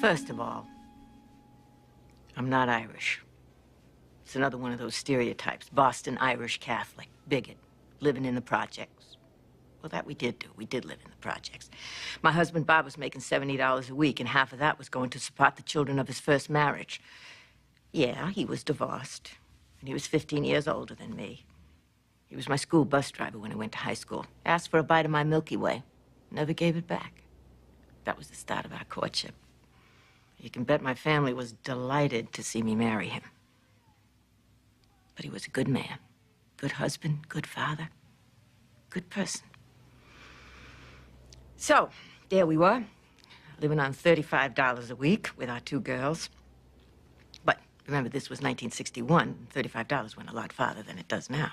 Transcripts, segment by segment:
First of all, I'm not Irish. It's another one of those stereotypes. Boston Irish Catholic, bigot, living in the projects. Well, that we did do. We did live in the projects. My husband, Bob, was making $70 a week, and half of that was going to support the children of his first marriage. Yeah, he was divorced, and he was 15 years older than me. He was my school bus driver when I went to high school. Asked for a bite of my Milky Way. Never gave it back. That was the start of our courtship. You can bet my family was delighted to see me marry him. But he was a good man. Good husband, good father, good person. So, there we were, living on $35 a week with our two girls. But remember, this was 1961. $35 went a lot farther than it does now.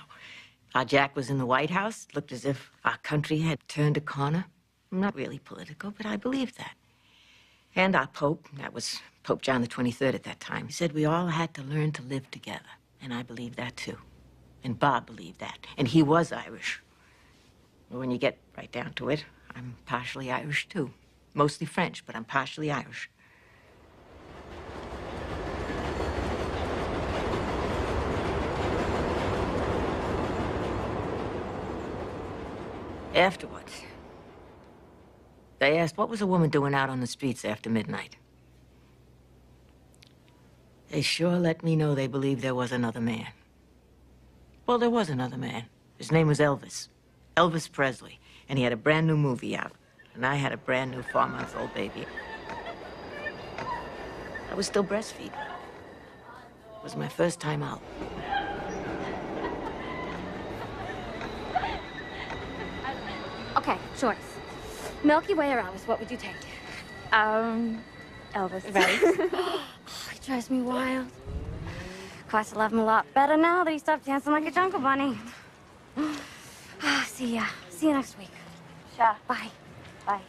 Our Jack was in the White House. It looked as if our country had turned a corner. I'm not really political, but I believed that. And our Pope, that was Pope John the 23rd at that time, he said we all had to learn to live together. And I believed that, too. And Bob believed that. And he was Irish. Well, when you get right down to it, I'm partially Irish, too. Mostly French, but I'm partially Irish. Afterwards, they asked, what was a woman doing out on the streets after midnight? They sure let me know they believed there was another man. Well, there was another man. His name was Elvis. Elvis Presley. And he had a brand new movie out. And I had a brand new 4-month-old baby. I was still breastfeeding. It was my first time out. Okay, choice. Milky Way or Elvis, what would you take? Elvis. Right. Oh, he drives me wild. Of course, I love him a lot better now that he stopped dancing like a jungle bunny. See ya. See you next week. Sure. Bye. Bye.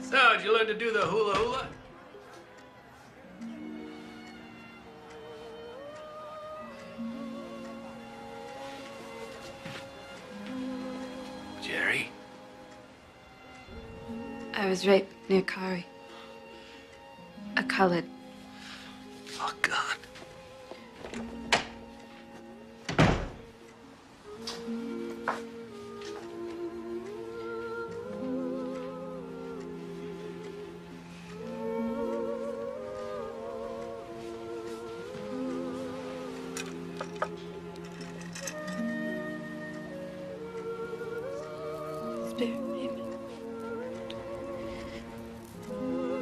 So, did you learn to do the hula hula? Jerry? I was raped near Kari. A colored. Oh, God. Spirit. Amen.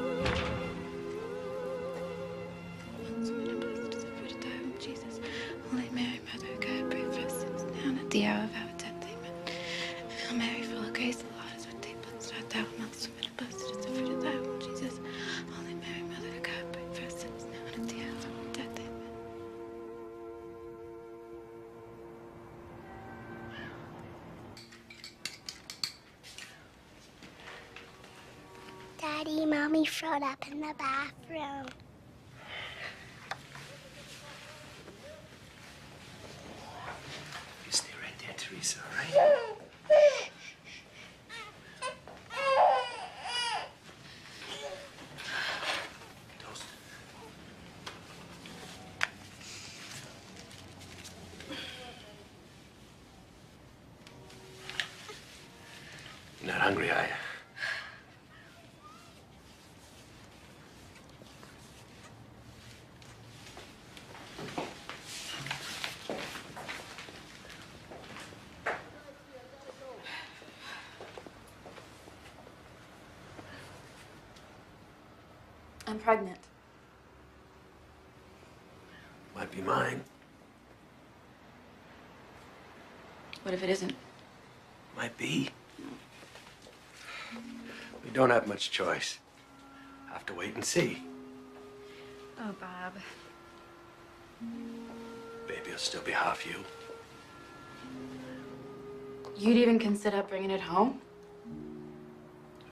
Blessed is the fruit of thy womb, Jesus. Holy Mary, Mother of God, pray for us sinners now and at the hour of our death. Amen. Hail Mary, full of grace, the Lord is with thee. Blessed art thou amongst women, and blessed is the fruit of thy womb, Jesus. Holy Mary, Mother of God, pray for us sinners now and at the hour of our death. Amen. Daddy, Mommy throwed up in the bathroom. You stay right there, Teresa, all right? Toast. You're not hungry, are you? I'm pregnant. Might be mine. What if it isn't? Might be. We don't have much choice. Have to wait and see. Oh, Bob. Baby will still be half you. You'd even consider bringing it home?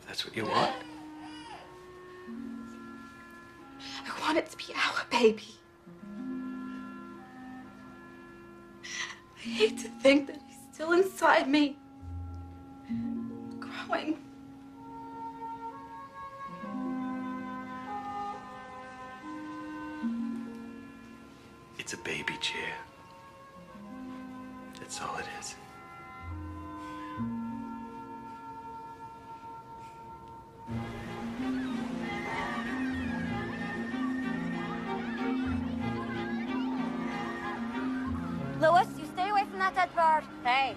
If that's what you want. I want it to be our baby. I hate to think that he's still inside me, growing. It's a baby chair. That's all it is. Louis, you stay away from that dead bird. Hey,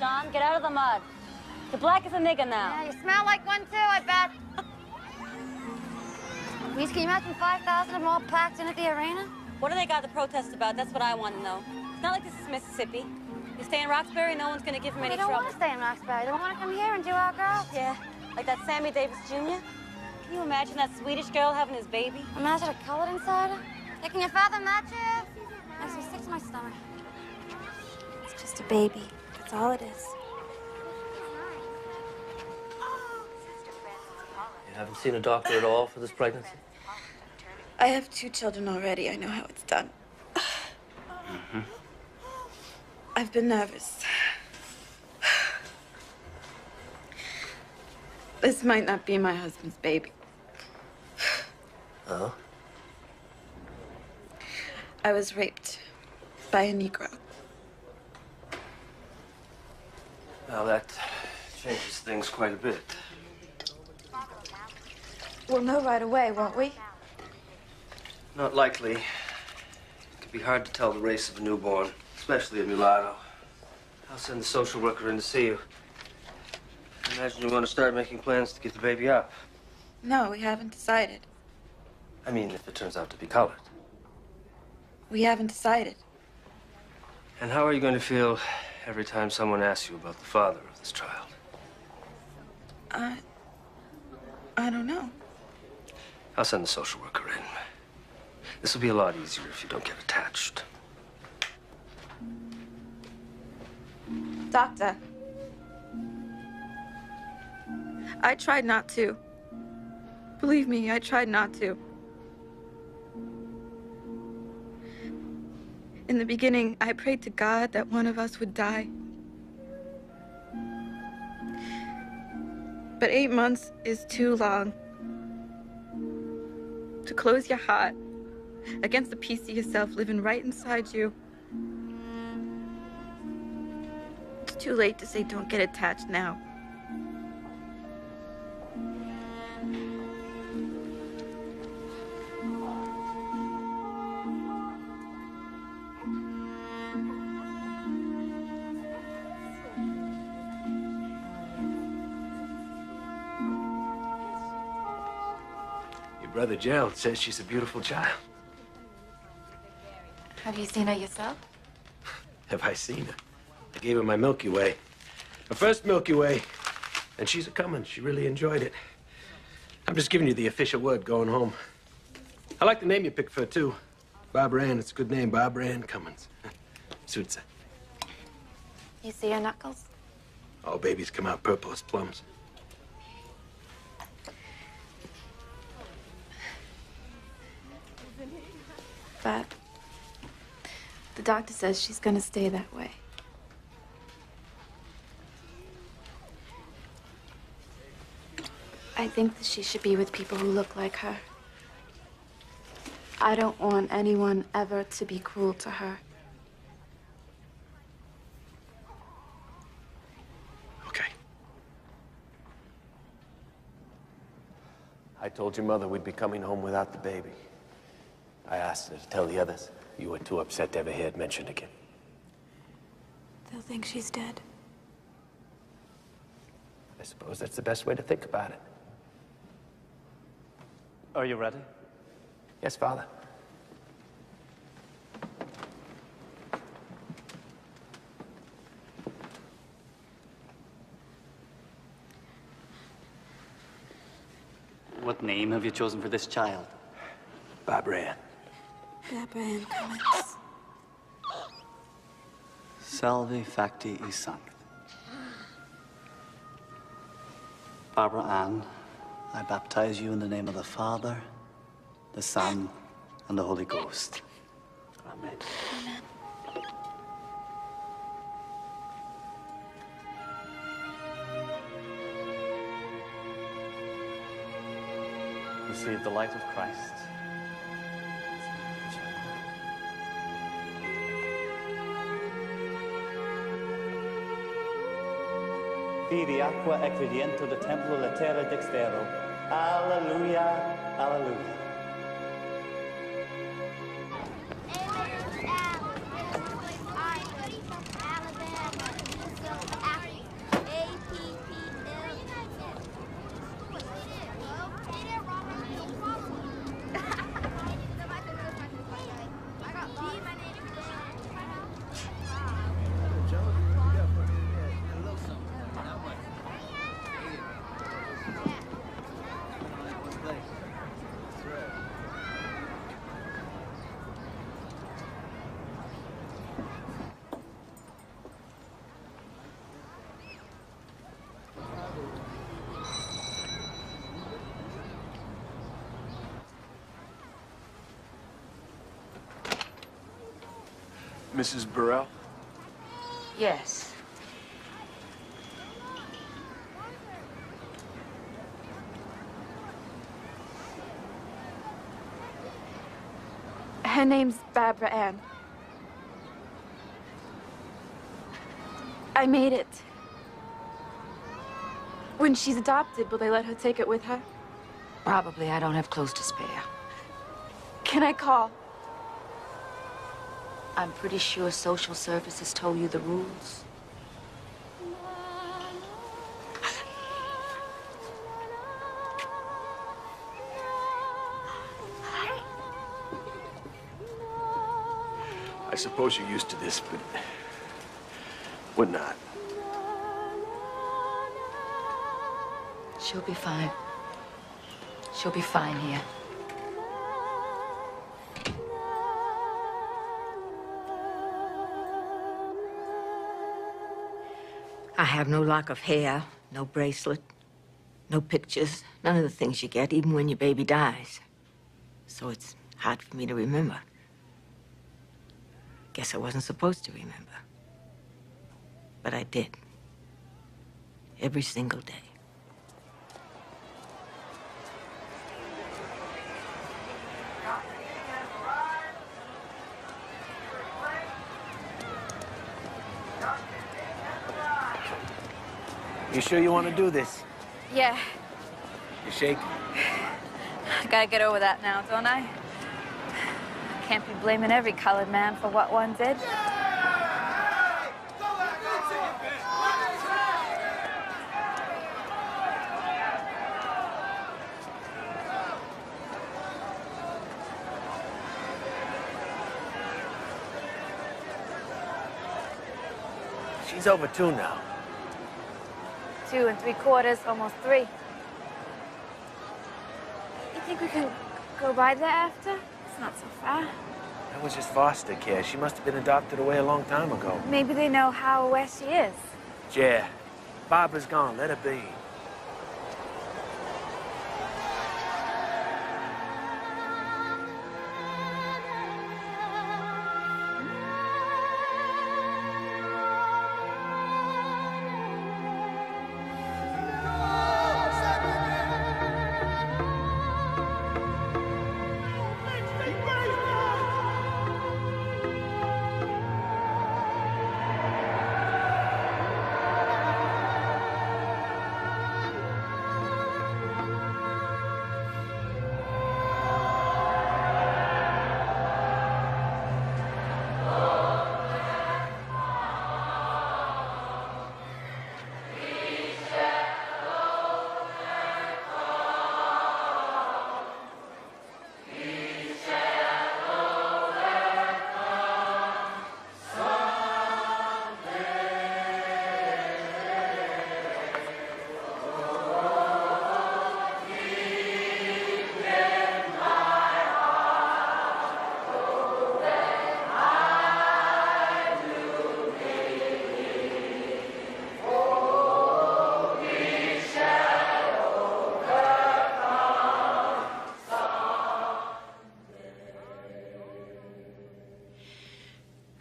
Sean, get out of the mud. The black is a nigga now. Yeah, you smell like one too, I bet. Please, can you imagine 5,000 of them all packed in at the arena? What do they got to protest about? That's what I want to know. It's not like this is Mississippi. You stay in Roxbury, no one's going to give him any They don't trouble. want to stay in Roxbury. They want to come here and do our girls. Yeah, like that Sammy Davis Jr. Can you imagine that Swedish girl having his baby? Imagine a colored insider. Hey, can you fathom that, Jeff? Makes me sick to my stomach. It's just a baby. That's all it is. You haven't seen a doctor at all for this pregnancy? I have 2 children already. I know how it's done. I've been nervous. This might not be my husband's baby. Oh? I was raped by a Negro. Well, that changes things quite a bit. We'll know right away, won't we? Not likely. It could be hard to tell the race of a newborn, especially a mulatto. I'll send the social worker in to see you. I imagine you want to start making plans to get the baby up. No, we haven't decided. I mean, if it turns out to be colored. We haven't decided. And how are you going to feel every time someone asks you about the father of this child? I don't know. I'll send the social worker in. This will be a lot easier if you don't get attached. Doctor. I tried not to. Believe me, I tried not to. In the beginning, I prayed to God that one of us would die. But 8 months is too long to close your heart against the piece of yourself living right inside you. It's too late to say don't get attached now. brother Gerald says she's a beautiful child. Have you seen her yourself? Have I seen her? I gave her my Milky Way. My first Milky Way. And she's a-comin'. She really enjoyed it. I'm just giving you the official word going home. I like the name you picked for her, too. Barbara Ann. It's a good name. Barbara Ann Cummins. Suits her. You see her knuckles? All babies come out purple as plums. But the doctor says she's gonna stay that way. I think that she should be with people who look like her. I don't want anyone ever to be cruel to her. Okay. I told your mother we'd be coming home without the baby. I asked her to tell the others. You were too upset to ever hear it mentioned again. They'll think she's dead. I suppose that's the best way to think about it. Are you ready? Yes, Father. What name have you chosen for this child? Barbara Ann. Barbara Ann Cummins. Salve facti e sanct. Barbara Ann, I baptize you in the name of the Father, the Son, and the Holy Ghost. Amen. Amen. Receive the light of Christ. Vidi aqua equidiento de templo letera dextero. Alleluia, alleluia. Mrs. Burrell? Yes. Her name's Barbara Ann. I made it. When she's adopted, will they let her take it with her? Probably. I don't have clothes to spare. Can I call? I'm pretty sure social services told you the rules. I suppose you're used to this, but we're not. She'll be fine. She'll be fine here. I have no lock of hair, no bracelet, no pictures, none of the things you get, even when your baby dies. So it's hard for me to remember. Guess I wasn't supposed to remember. But I did. Every single day. You sure you want to do this? Yeah. You shaking? I gotta get over that now, don't I? Can't be blaming every colored man for what one did. She's over 2 now. 2 3/4, almost 3. You think we can go by there after? It's not so far. That was just foster care. She must have been adopted away a long time ago. Maybe they know how where she is. Yeah. Barbara's gone. Let her be.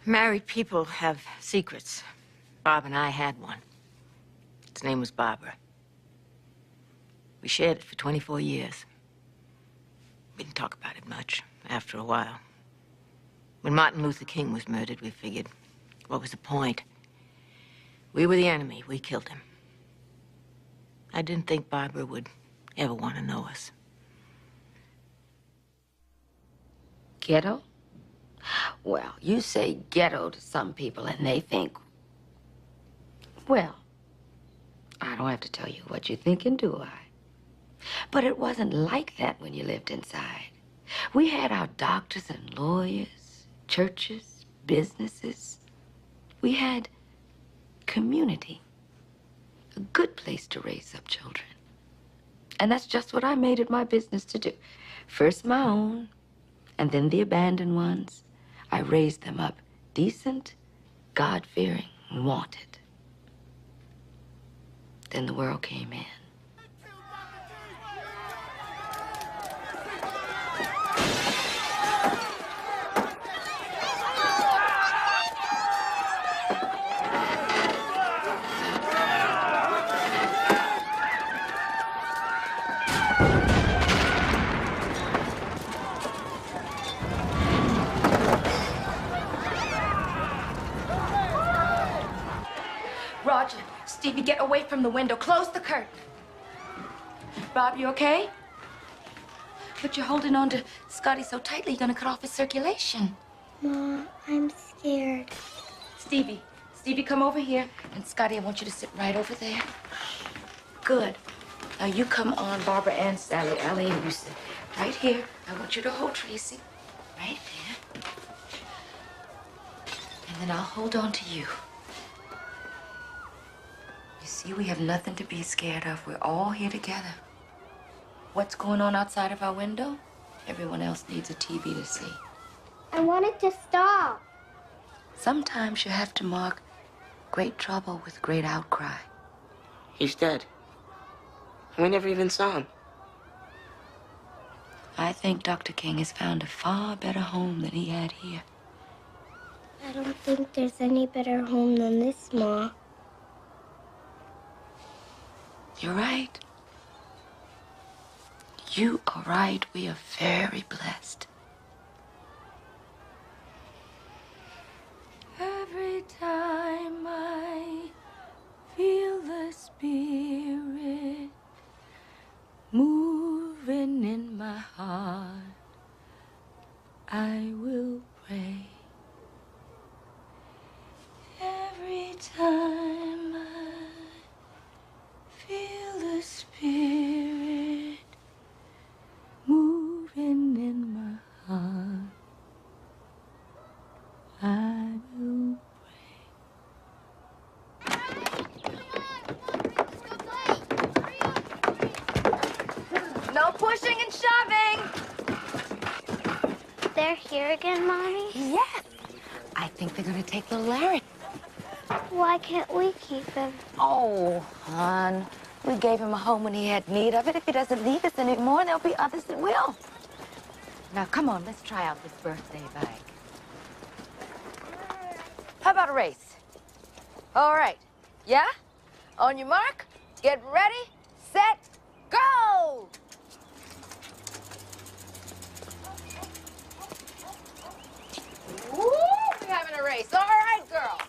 Married people have secrets. Bob and I had one. Its name was Barbara. We shared it for 24 years. We didn't talk about it much after a while. When Martin Luther King was murdered, we figured, what was the point? We were the enemy. We killed him. I didn't think Barbara would ever want to know us. Ghetto? Well, you say ghetto to some people and they think, well, I don't have to tell you what you're thinking, do I? But it wasn't like that when you lived inside. We had our doctors and lawyers, churches, businesses. We had community, a good place to raise up children. And that's just what I made it my business to do. First my own, and then the abandoned ones. I raised them up decent, God-fearing, and wanted. Then the world came in. Roger, Stevie, get away from the window. Close the curtain. Bob, you okay? But you're holding on to Scotty so tightly, you're gonna cut off his circulation. Ma, I'm scared. Stevie, come over here. And Scotty, I want you to sit right over there. Good. Now you come on Barbara and Sally. Allie, and you sit right here. I want you to hold Tracy. Right there. And then I'll hold on to you. You see, we have nothing to be scared of. We're all here together. What's going on outside of our window? Everyone else needs a TV to see. I want it to stop. Sometimes you have to mark great trouble with great outcry. He's dead. We never even saw him. I think Dr. King has found a far better home than he had here. I don't think there's any better home than this, Ma. You're right. You are right. We are very blessed. Every time I feel the Spirit moving in my heart, I will pray. Every time I feel the Spirit moving in my they're here again, Mommy? Yes. I think they're gonna take little Larry. Why can't we keep him? Oh, hon. We gave him a home when he had need of it. If he doesn't need us anymore, there'll be others that will. Now, come on, let's try out this birthday bag. How about a race? All right. Yeah? On your mark, get ready, set, go! Woo! We're having a race. All right, girls.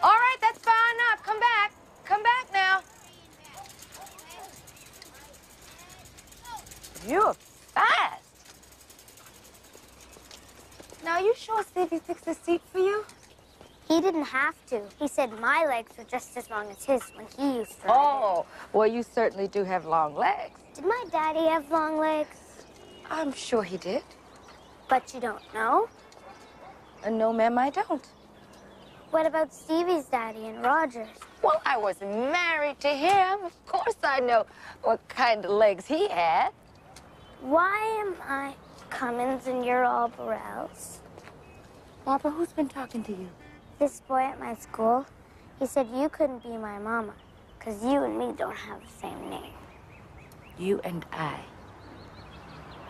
All right, that's far enough. Come back. Come back now. You're fast. Now, you sure Stevie fixed the seat for you? He didn't have to. He said my legs were just as long as his when he used to ride Oh, well, you certainly do have long legs. it. Did my daddy have long legs? I'm sure he did. But you don't know? No, ma'am, I don't. What about Stevie's daddy and Roger's? Well, I was married to him. Of course I know what kind of legs he had. Why am I Cummins and you're all Burrells? Barbara, who's been talking to you? This boy at my school, he said you couldn't be my mama because you and me don't have the same name. You and I.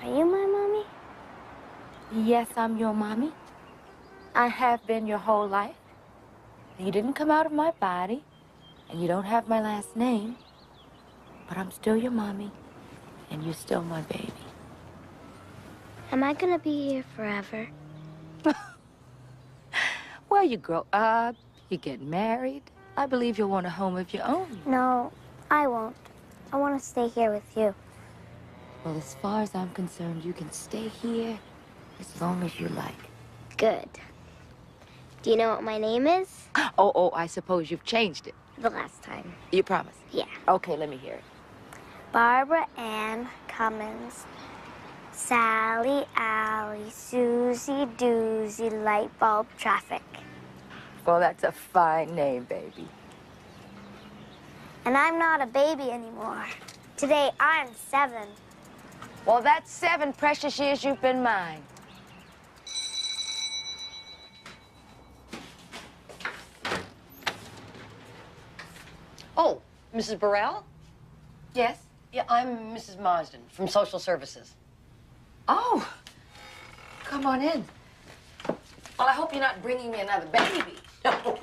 Are you my mommy? Yes, I'm your mommy. I have been your whole life. You didn't come out of my body, and you don't have my last name, but I'm still your mommy, and you're still my baby. Am I gonna be here forever? Well, you grow up, you get married. I believe you'll want a home of your own. No, I won't. I want to stay here with you. Well, as far as I'm concerned, you can stay here as long as you like. Good. Do you know what my name is? Oh, I suppose you've changed it. The last time. You promise? Yeah. Okay, let me hear it. Barbara Ann Cummins. Sally, Allie, Susie, Doozy, light bulb, traffic. Well, that's a fine name, baby. And I'm not a baby anymore. Today, I'm 7. Well, that's 7 precious years you've been mine. Oh, Mrs. Burrell? Yes? Yeah, I'm Mrs. Marsden from Social Services. Oh, come on in. Well, I hope you're not bringing me another baby. No.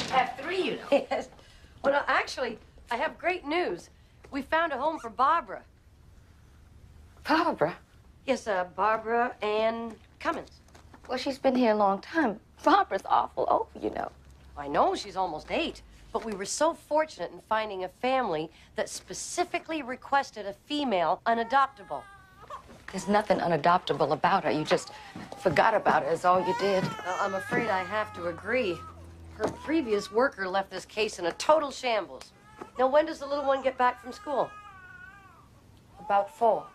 Have 3, you know. Yes. Well, no, actually, I have great news. We found a home for Barbara. Barbara? Yes, Barbara Ann Cummins. Well, she's been here a long time. Barbara's awful old, you know. I know she's almost 8, but we were so fortunate in finding a family that specifically requested a female unadoptable. There's nothing unadoptable about her. You just forgot about her is all you did. I'm afraid I have to agree. Her previous worker left this case in a total shambles. Now, when does the little one get back from school? About 4.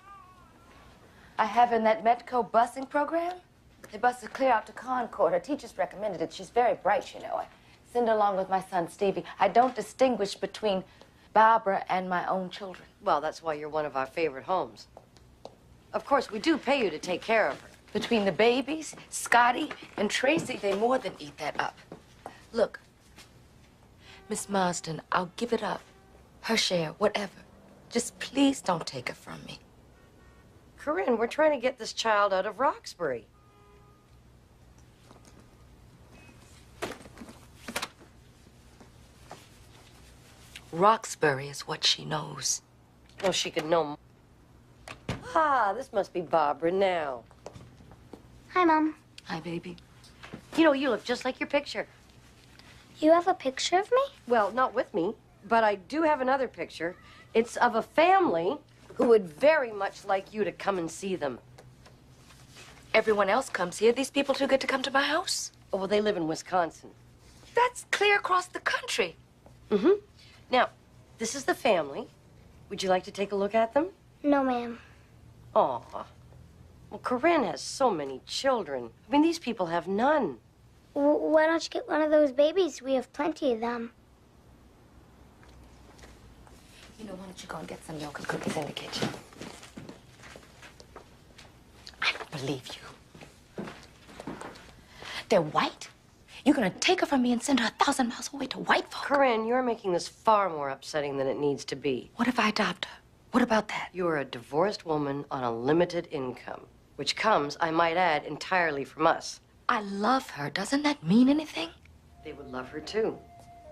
I have in that Metco busing program. They bus her clear out to Concord. Her teachers recommended it. She's very bright, you know. I send her along with my son, Stevie. I don't distinguish between Barbara and my own children. Well, that's why you're one of our favorite homes. Of course, we do pay you to take care of her. Between the babies, Scotty, and Tracy, they more than eat that up. Look, Miss Marsden, I'll give it up. Her share, whatever. Just please don't take her from me. Corinne, we're trying to get this child out of Roxbury. Roxbury is what she knows. Oh, she could know more. Ah, this must be Barbara now. Hi, Mom. Hi, baby. You know, you look just like your picture. You have a picture of me? Well, not with me, but I do have another picture. It's of a family who would very much like you to come and see them. Everyone else comes here. These people too good to come to my house? Oh, well, they live in Wisconsin. That's clear across the country. Mm-hmm. Now, this is the family. Would you like to take a look at them? No, ma'am. Aw. Well, Corinne has so many children. I mean, these people have none. Why don't you get one of those babies? We have plenty of them. You know, why don't you go and get some milk and cookies in the kitchen? believe you. They're white? You're gonna take her from me and send her 1,000 miles away to white folk? Corinne, you're making this far more upsetting than it needs to be. What if I adopt her? What about that? You're a divorced woman on a limited income, which comes, I might add, entirely from us. I love her. Doesn't that mean anything? They would love her too.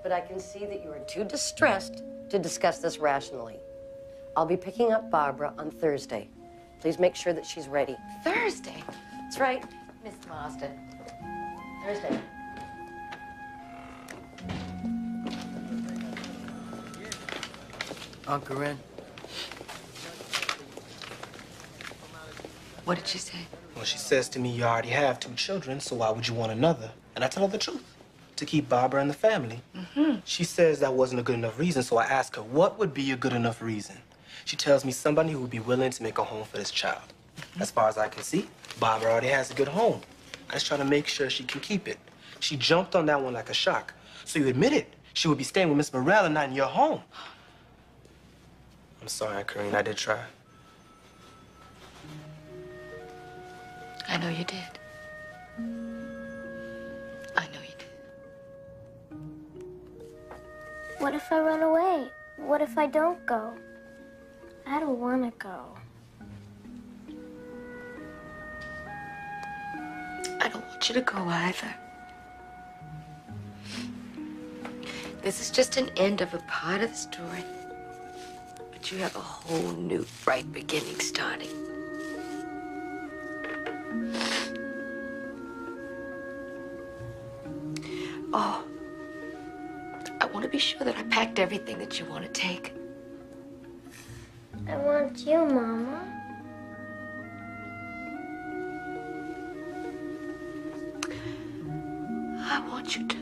But I can see that you are too distressed to discuss this rationally. I'll be picking up Barbara on Thursday. Please make sure that she's ready. Thursday? That's right. Miss Marsden. Thursday. Aunt Corinne. What did she say? Well, she says to me, you already have 2 children, so why would you want another? And I tell her the truth, to keep Barbara in the family. She says that wasn't a good enough reason, so I ask her, what would be a good enough reason? She tells me somebody who would be willing to make a home for this child. As far as I can see, Barbara already has a good home. I just try to make sure she can keep it. She jumped on that one like a shark. So you admit it, she would be staying with Miss Morell and not in your home. I'm sorry, Aunt Corinne, I did try. I know you did. I know you did. What if I run away? What if I don't go? I don't want to go. I don't want you to go either. This is just an end of a part of the story. But you have a whole new, bright beginning starting. Oh, I want to be sure that I packed everything that you want to take. I want you, Mama. I want you to.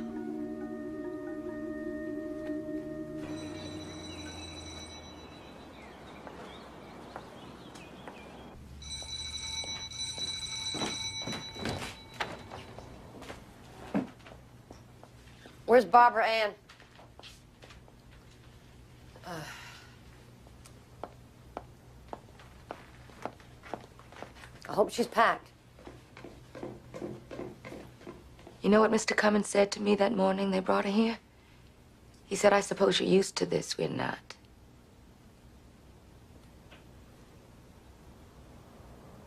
Where's Barbara Ann? I hope she's packed. You know what Mr. Cummins said to me that morning they brought her here? He said, I suppose you're used to this. We're not.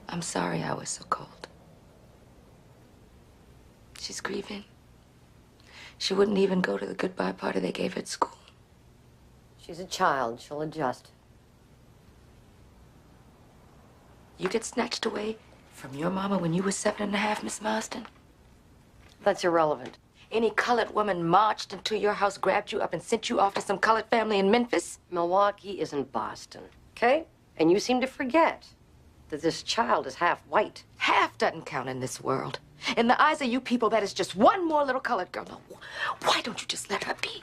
I'm sorry I was so cold. She's grieving. She wouldn't even go to the goodbye party they gave her at school. She's a child. She'll adjust. You get snatched away from your mama when you were 7½, Miss Marsden? That's irrelevant. Any colored woman marched into your house, grabbed you up, and sent you off to some colored family in Memphis? Milwaukee isn't Boston, okay? And you seem to forget that this child is half white. Half doesn't count in this world. In the eyes of you people, that is just one more little colored girl. No, why don't you just let her be?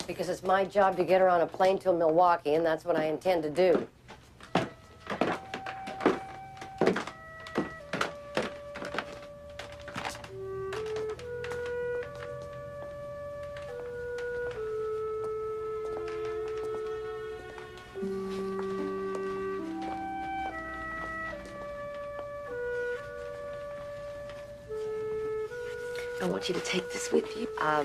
Because it's my job to get her on a plane to Milwaukee, and that's what I intend to do. I want you to take this with you. I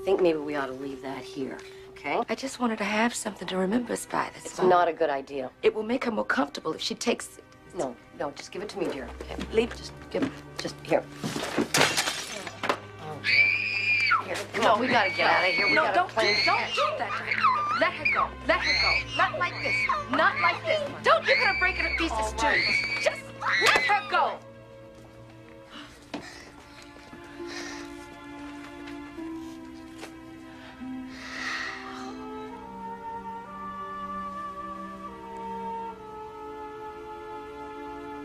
think maybe we ought to leave that here, okay? I just wanted to have something to remember us by this It's not a good idea. It will make her more comfortable if she takes it. No, just give it to me, dear. Okay, leave. Just give it. Just here. Here, come on, we gotta get out of here. We No, gotta don't plan. do that. Let her go. Let her go. Not like this. Not like this. Don't give her a break into pieces, too. Just let her go.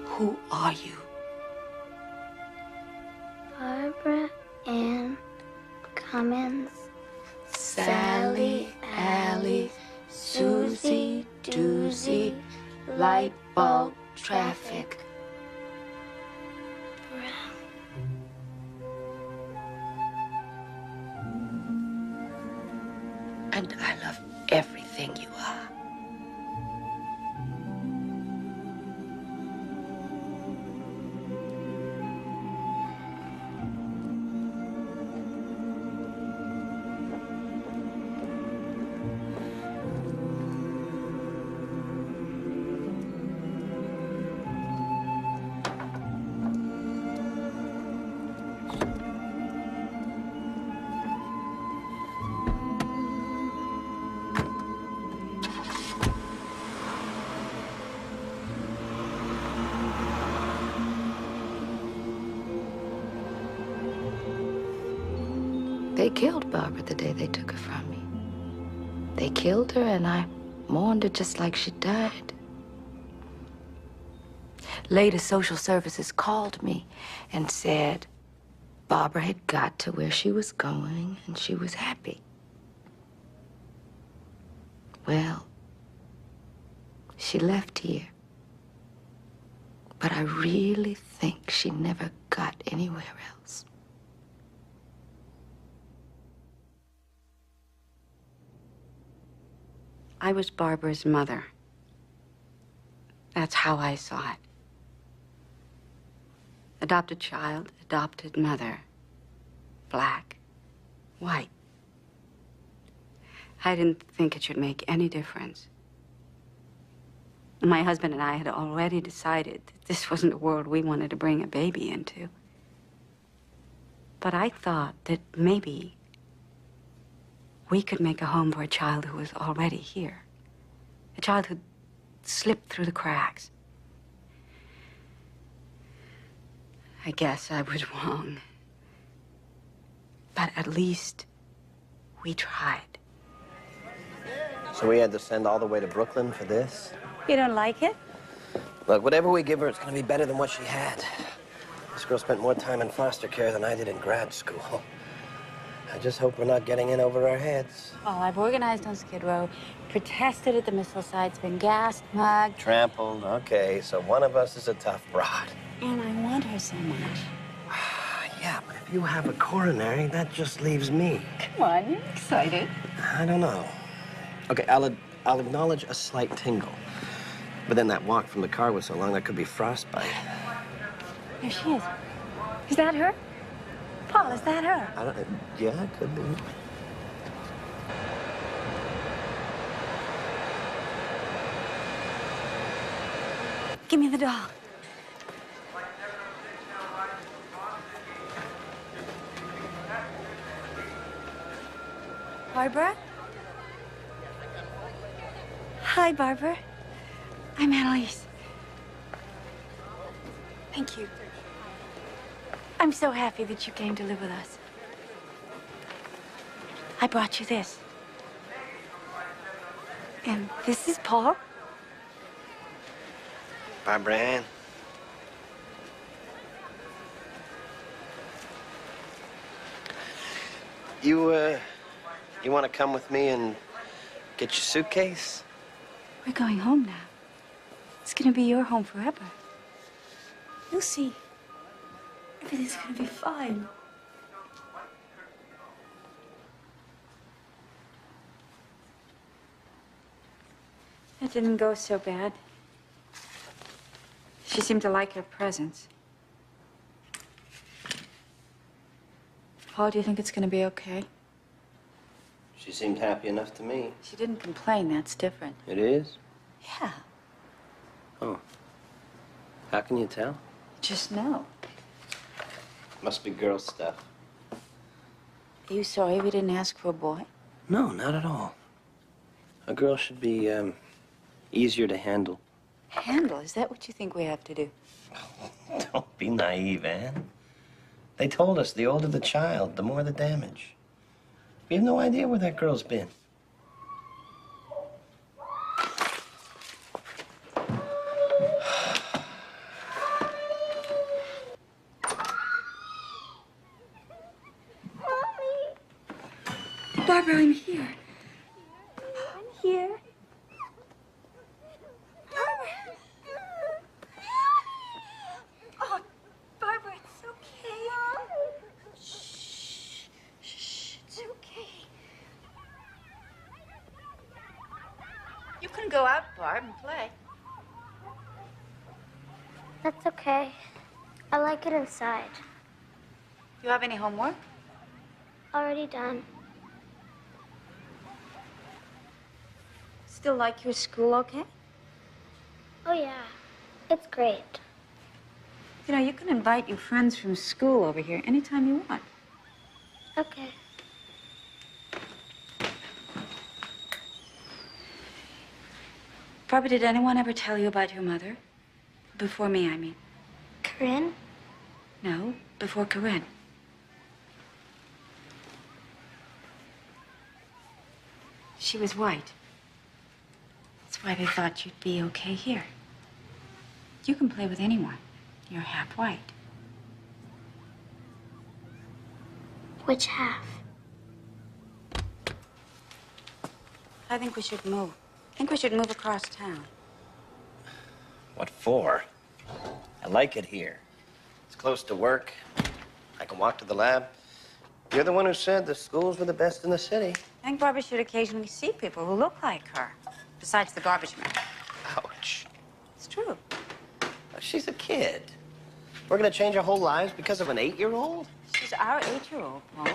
Who are you? Barbara Ann Cummins. Sally, Allie, Susie, Doozy, light bulb, traffic. And I love everything you are. They killed Barbara the day they took her from me. They killed her, and I mourned her just like she died. Later, social services called me and said Barbara had got to where she was going, and she was happy. Well, she left here. But I really think she never got anywhere else. I was Barbara's mother. That's how I saw it. Adopted child, adopted mother. Black, white. I didn't think it should make any difference. My husband and I had already decided that this wasn't a world we wanted to bring a baby into. But I thought that maybe we could make a home for a child who was already here. A child who'd slipped through the cracks. I guess I was wrong. But at least we tried. So we had to send all the way to Brooklyn for this? You don't like it? Look, whatever we give her, it's gonna be better than what she had. This girl spent more time in foster care than I did in grad school. I just hope we're not getting in over our heads. Oh, I've organized on Skid Row, protested at the missile sites, been gassed, mugged. Trampled, okay, so one of us is a tough broad. And I want her so much. Yeah, but if you have a coronary, that just leaves me. Come on, you're excited. I don't know. Okay, I'll acknowledge a slight tingle. But then that walk from the car was so long, that could be frostbite. There she is. Is that her? Paul, is that her? I don't, yeah, it could be. Give me the doll. Barbara? Hi, Barbara. I'm Annalise. Thank you. I'm so happy that you came to live with us. I brought you this. And this is Paul. Barbara Ann. You want to come with me and get your suitcase? We're going home now. It's gonna be your home forever. You'll see. Everything's gonna be fine. That didn't go so bad. She seemed to like your presence. Paul, do you think it's gonna be okay? She seemed happy enough to me. She didn't complain, that's different. It is? Yeah, Oh. How can you tell? just know. Must be girl stuff. Are you sorry we didn't ask for a boy? No, not at all. A girl should be, easier to handle. Handle? Is that what you think we have to do? Don't be naive, Anne. They told us the older the child, the more the damage. We have no idea where that girl's been. Barbara, I'm here. I'm here. Barbara. Oh, Barbara, it's okay. Shh. Shh. It's okay. You can go out, Barb, and play. That's okay. I like it inside. You have any homework? Already done. Still like your school okay? Oh, yeah. It's great. You know, you can invite your friends from school over here anytime you want. Okay. Barbara, did anyone ever tell you about your mother? Before me, I mean. Corinne? No, before Corinne. she was white. That's why they thought you'd be okay here. You can play with anyone. You're half white. Which half? I think we should move. I think we should move across town. What for? I like it here. It's close to work. I can walk to the lab. You're the one who said the schools were the best in the city. I think Barbara should occasionally see people who look like her, besides the garbage man. Ouch. It's true. She's a kid. We're gonna change our whole lives because of an 8-year-old? She's our 8-year-old, Paul.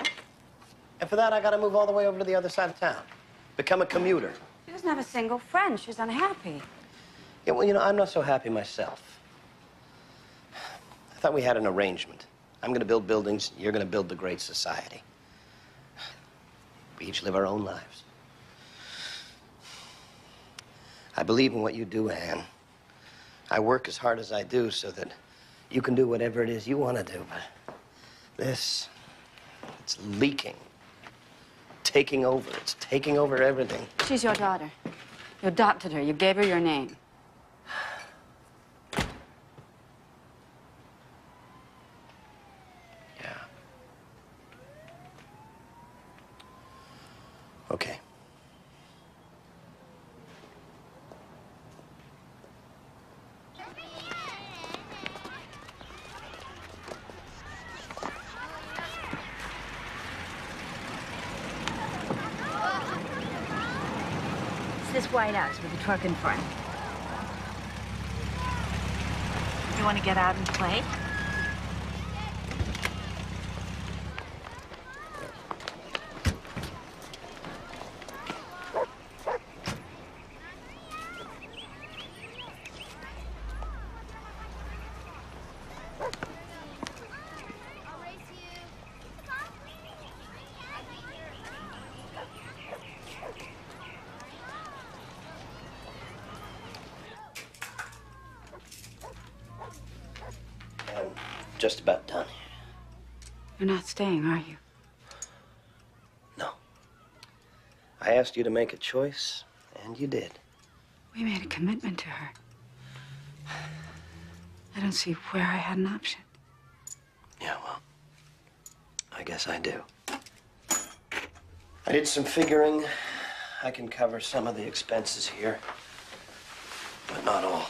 And for that, I gotta move all the way over to the other side of town. Become a commuter. She doesn't have a single friend. She's unhappy. Yeah, well, you know, I'm not so happy myself. I thought we had an arrangement. I'm gonna build buildings, you're gonna build the great society. We each live our own lives. I believe in what you do, Anne. I work as hard as I do so that you can do whatever it is you want to do. But this, it's leaking, taking over. It's taking over everything. She's your daughter. You adopted her. You gave her your name. Yeah. Okay. It's this white house with the truck in front. You want to get out and play? I'm just about done. You're not staying, are you? No. I asked you to make a choice, and you did. We made a commitment to her. I don't see where I had an option. Yeah, well, I guess I do. I did some figuring. I can cover some of the expenses here, but not all.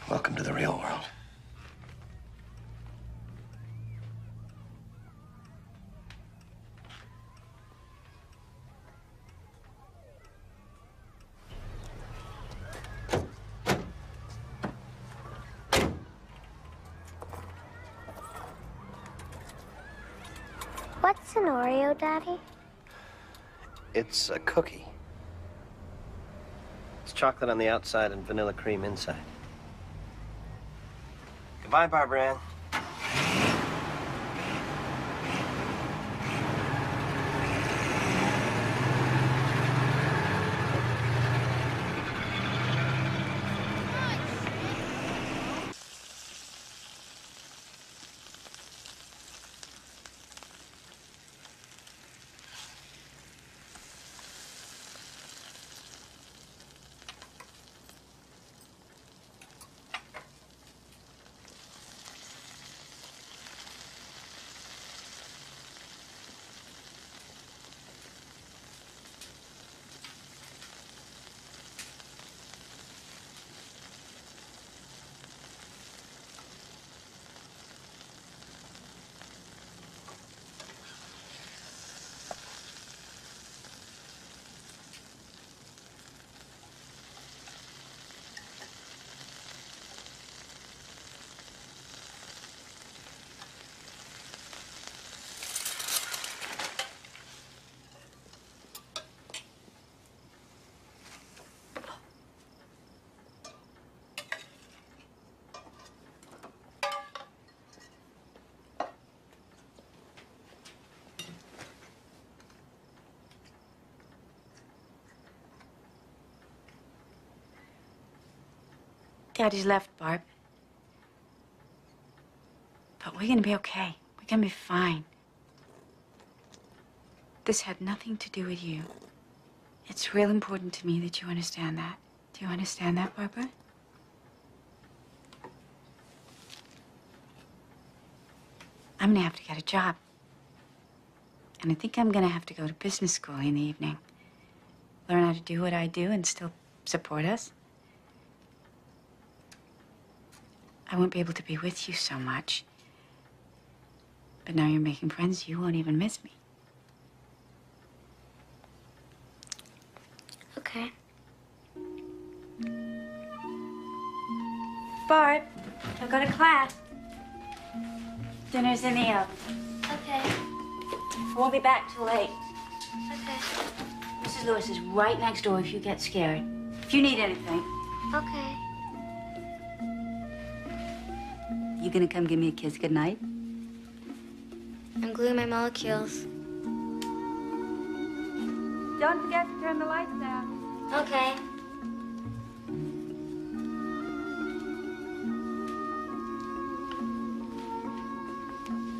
Welcome to the real world. What's an Oreo, Daddy? It's a cookie. It's chocolate on the outside and vanilla cream inside. Goodbye, Barbara Ann. Daddy's left, Barb. But we're gonna be okay. We're gonna be fine. This had nothing to do with you. It's real important to me that you understand that. Do you understand that, Barbara? I'm gonna have to get a job. And I think I'm gonna have to go to business school in the evening. Learn how to do what I do and still support us. I won't be able to be with you so much. But now you're making friends, you won't even miss me. Okay. Barb, I'll go to class. Dinner's in the oven. Okay. I won't be back till late. Okay. Mrs. Lewis is right next door if you get scared. If you need anything. Okay. You gonna come give me a kiss goodnight? I'm gluing my molecules. Don't forget to turn the lights down. Okay.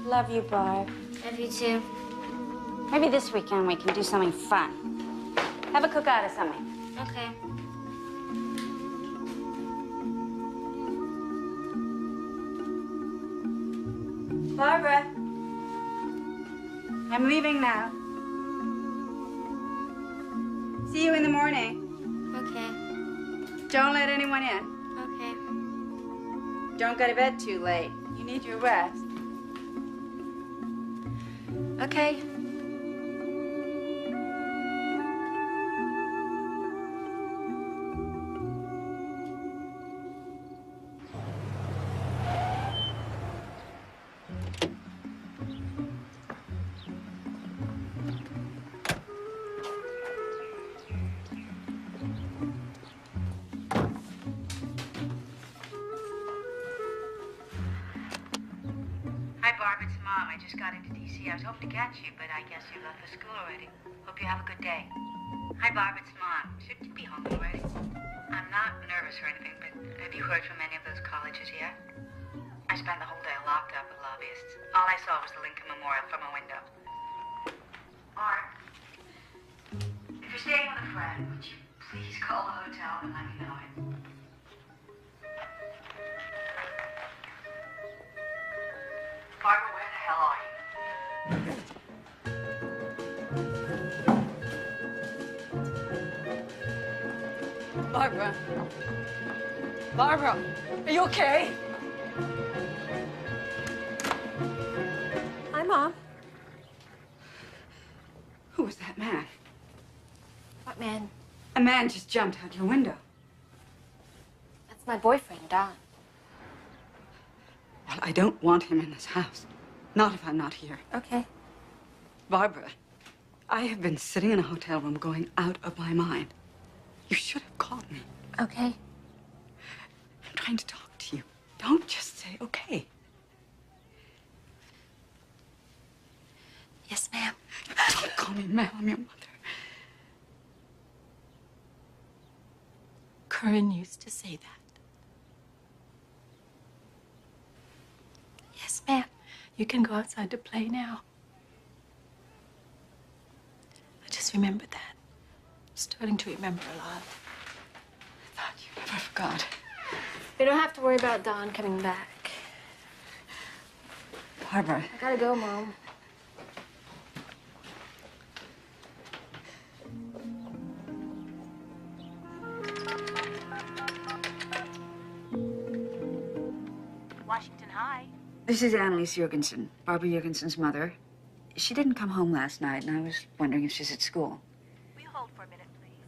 Love you, Barb. Love you too. Maybe this weekend we can do something fun. Have a cookout or something. Okay. Barbara, I'm leaving now. See you in the morning. Okay. Don't let anyone in. Okay. Don't go to bed too late. You need your rest. Okay. Hi, Barb. It's Mom. I just got into D.C. I was hoping to catch you, but I guess you left for school already. Hope you have a good day. Hi, Barb. It's Mom. Shouldn't you be home already? I'm not nervous or anything, but have you heard from any of those colleges yet? I spent the whole day locked up with lobbyists. All I saw was the Lincoln Memorial from a window. Barb, if you're staying with a friend, would you please call the hotel and let me know it? Barbara, where the hell are you? Barbara. Barbara, are you okay? Hi, Mom. Who was that man? What man? A man just jumped out your window. That's my boyfriend, Don. Well, I don't want him in this house. Not if I'm not here. Okay. Barbara, I have been sitting in a hotel room going out of my mind. You should have called me. Okay. I'm trying to talk to you. Don't just say okay. Yes, ma'am. Don't call me ma'am. I'm your mother. Curran used to say that. Yes, ma'am. You can go outside to play now. I just remembered that. I'm starting to remember a lot. I thought you never forgot. You don't have to worry about Don coming back. Barbara. I gotta go, Mom. Washington High. This is Annalise Jurgensen, Barbara Jurgensen's mother. She didn't come home last night, and I was wondering if she's at school. Will you hold for a minute, please?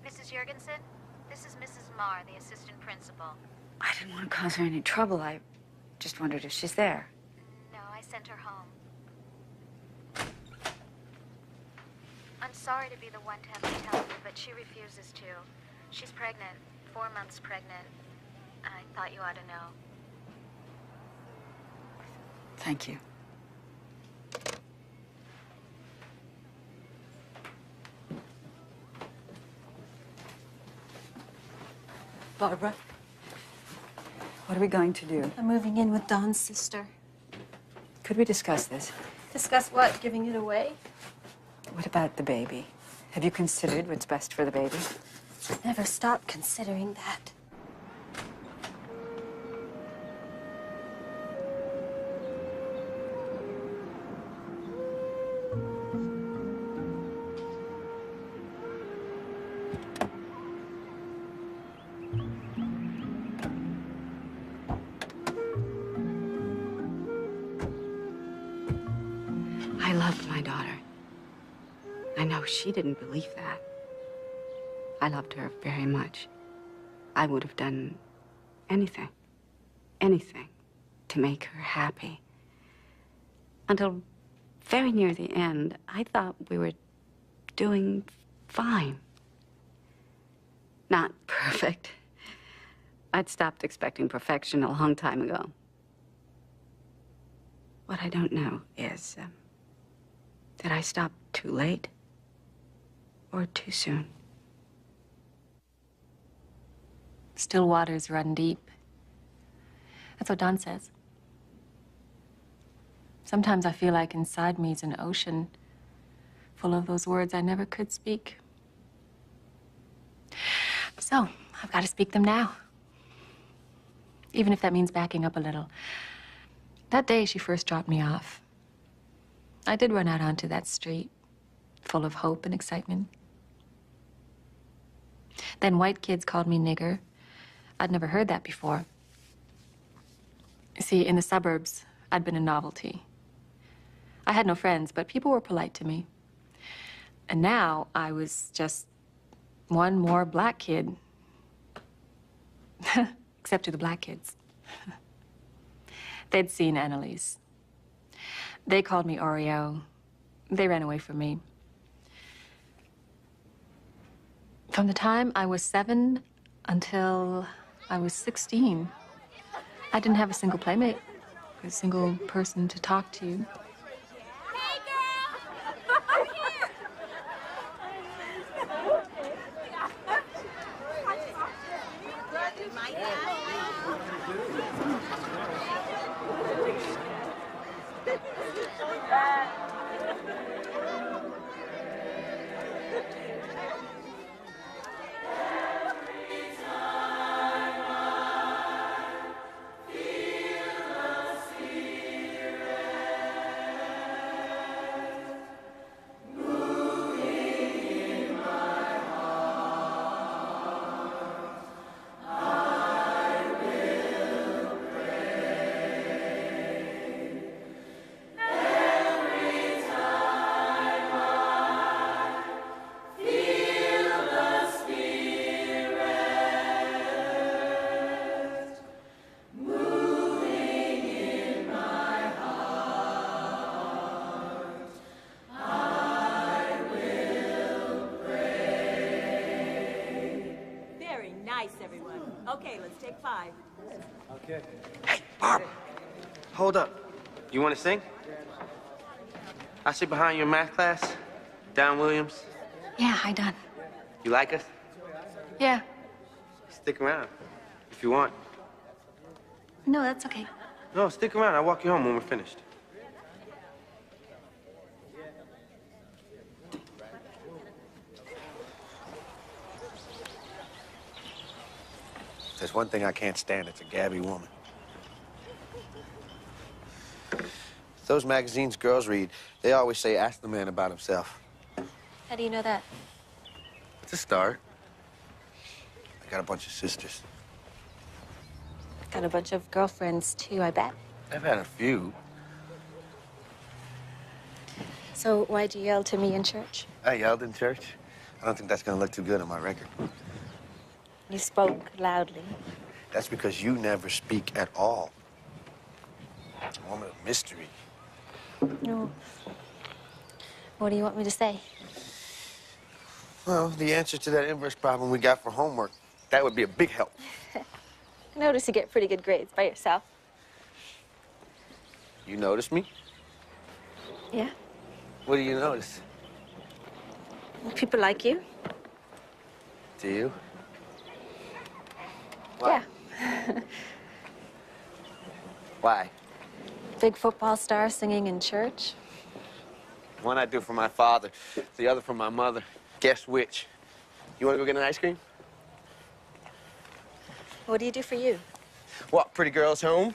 Mrs. Jurgensen, this is Mrs. Marr, the assistant principal. I didn't want to cause her any trouble. I just wondered if she's there. No, I sent her home. I'm sorry to be the one to have to tell you, but she refuses to. She's pregnant, 4 months pregnant. I thought you ought to know. Thank you. Barbara, What are we going to do? I'm moving in with Don's sister. Could we discuss this? Discuss what? Giving it away? What about the baby? Have you considered what's best for the baby? Never stop considering that. I loved my daughter. I know she didn't believe that. I loved her very much. I would have done anything, anything to make her happy. Until very near the end, I thought we were doing fine. Not perfect. I'd stopped expecting perfection a long time ago. What I don't know is, did I stop too late or too soon? Still waters run deep. That's what Don says. Sometimes I feel like inside me is an ocean full of those words I never could speak. So, I've got to speak them now. Even if that means backing up a little. That day she first dropped me off, I did run out onto that street, full of hope and excitement. Then white kids called me nigger. I'd never heard that before. See, in the suburbs, I'd been a novelty. I had no friends, but people were polite to me. And now I was just one more black kid. Except to the black kids. They'd seen Annalise. They called me Oreo. They ran away from me. From the time I was 7 until I was 16, I didn't have a single playmate, a single person to talk to. Okay, let's take 5. Okay. Hey, Barb. Hold up. You want to sing? I sit behind you in math class. Don Williams. Yeah, hi, Don. You like us? Yeah. Stick around if you want. No, that's okay. No, stick around. I'll walk you home when we're finished. There's one thing I can't stand. It's a gabby woman. Those magazines girls read, they always say, ask the man about himself. How do you know that? It's a start. I got a bunch of sisters. Got a bunch of girlfriends, too, I bet. I've had a few. So why'd you yell to me in church? I yelled in church. I don't think that's gonna look too good on my record. You spoke loudly. That's because you never speak at all. A woman of mystery. No. What do you want me to say? Well, the answer to that inverse problem we got for homework, that would be a big help. I notice you get pretty good grades by yourself. You notice me? Yeah. What do you notice? People like you. Do you? Yeah. Why? Big football star singing in church? One I do for my father, the other for my mother. Guess which? You want to go get an ice cream? What do you do for you? What, pretty girls home?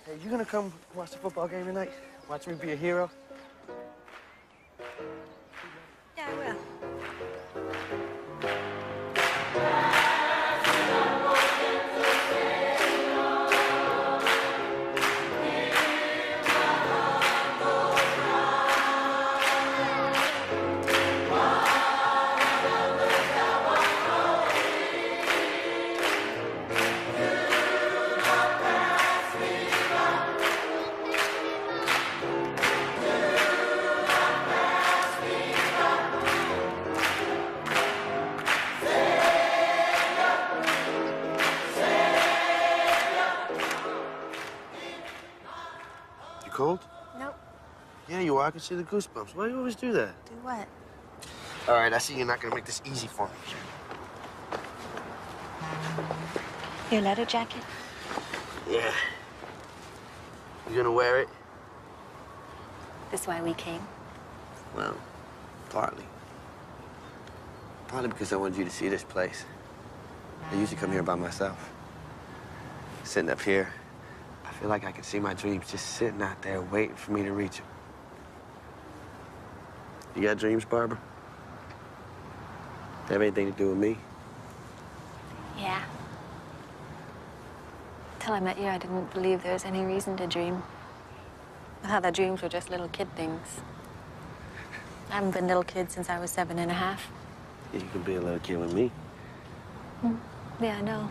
Hey, you gonna come watch the football game tonight? Watch me be a hero? Yeah, I will. You cold? Nope. Yeah, you are. I can see the goosebumps. Why do you always do that? Do what? All right, I see you're not gonna make this easy for me. Your leather jacket? Yeah. You gonna wear it? This why we came? Well, partly. Partly because I wanted you to see this place. I usually come here by myself. Sitting up here, I feel like I can see my dreams just sitting out there waiting for me to reach them. You got dreams, Barbara? Have anything to do with me? Yeah. Till I met you, I didn't believe there was any reason to dream. I thought that dreams were just little kid things. I haven't been a little kid since I was 7 1/2. You can be a little kid with me. Yeah, I know.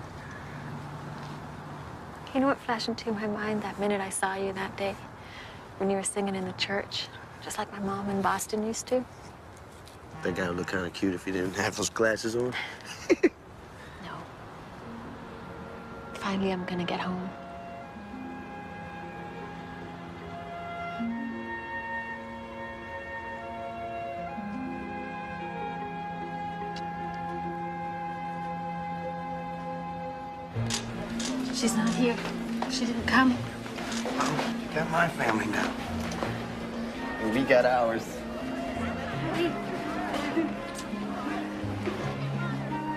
You know what flashed into my mind that minute I saw you that day? When you were singing in the church, just like my mom in Boston used to. That guy would look kind of cute if he didn't have those glasses on. No. Finally, I'm gonna get home. She's not here. She didn't come. Oh, you got my family now. And we got ours.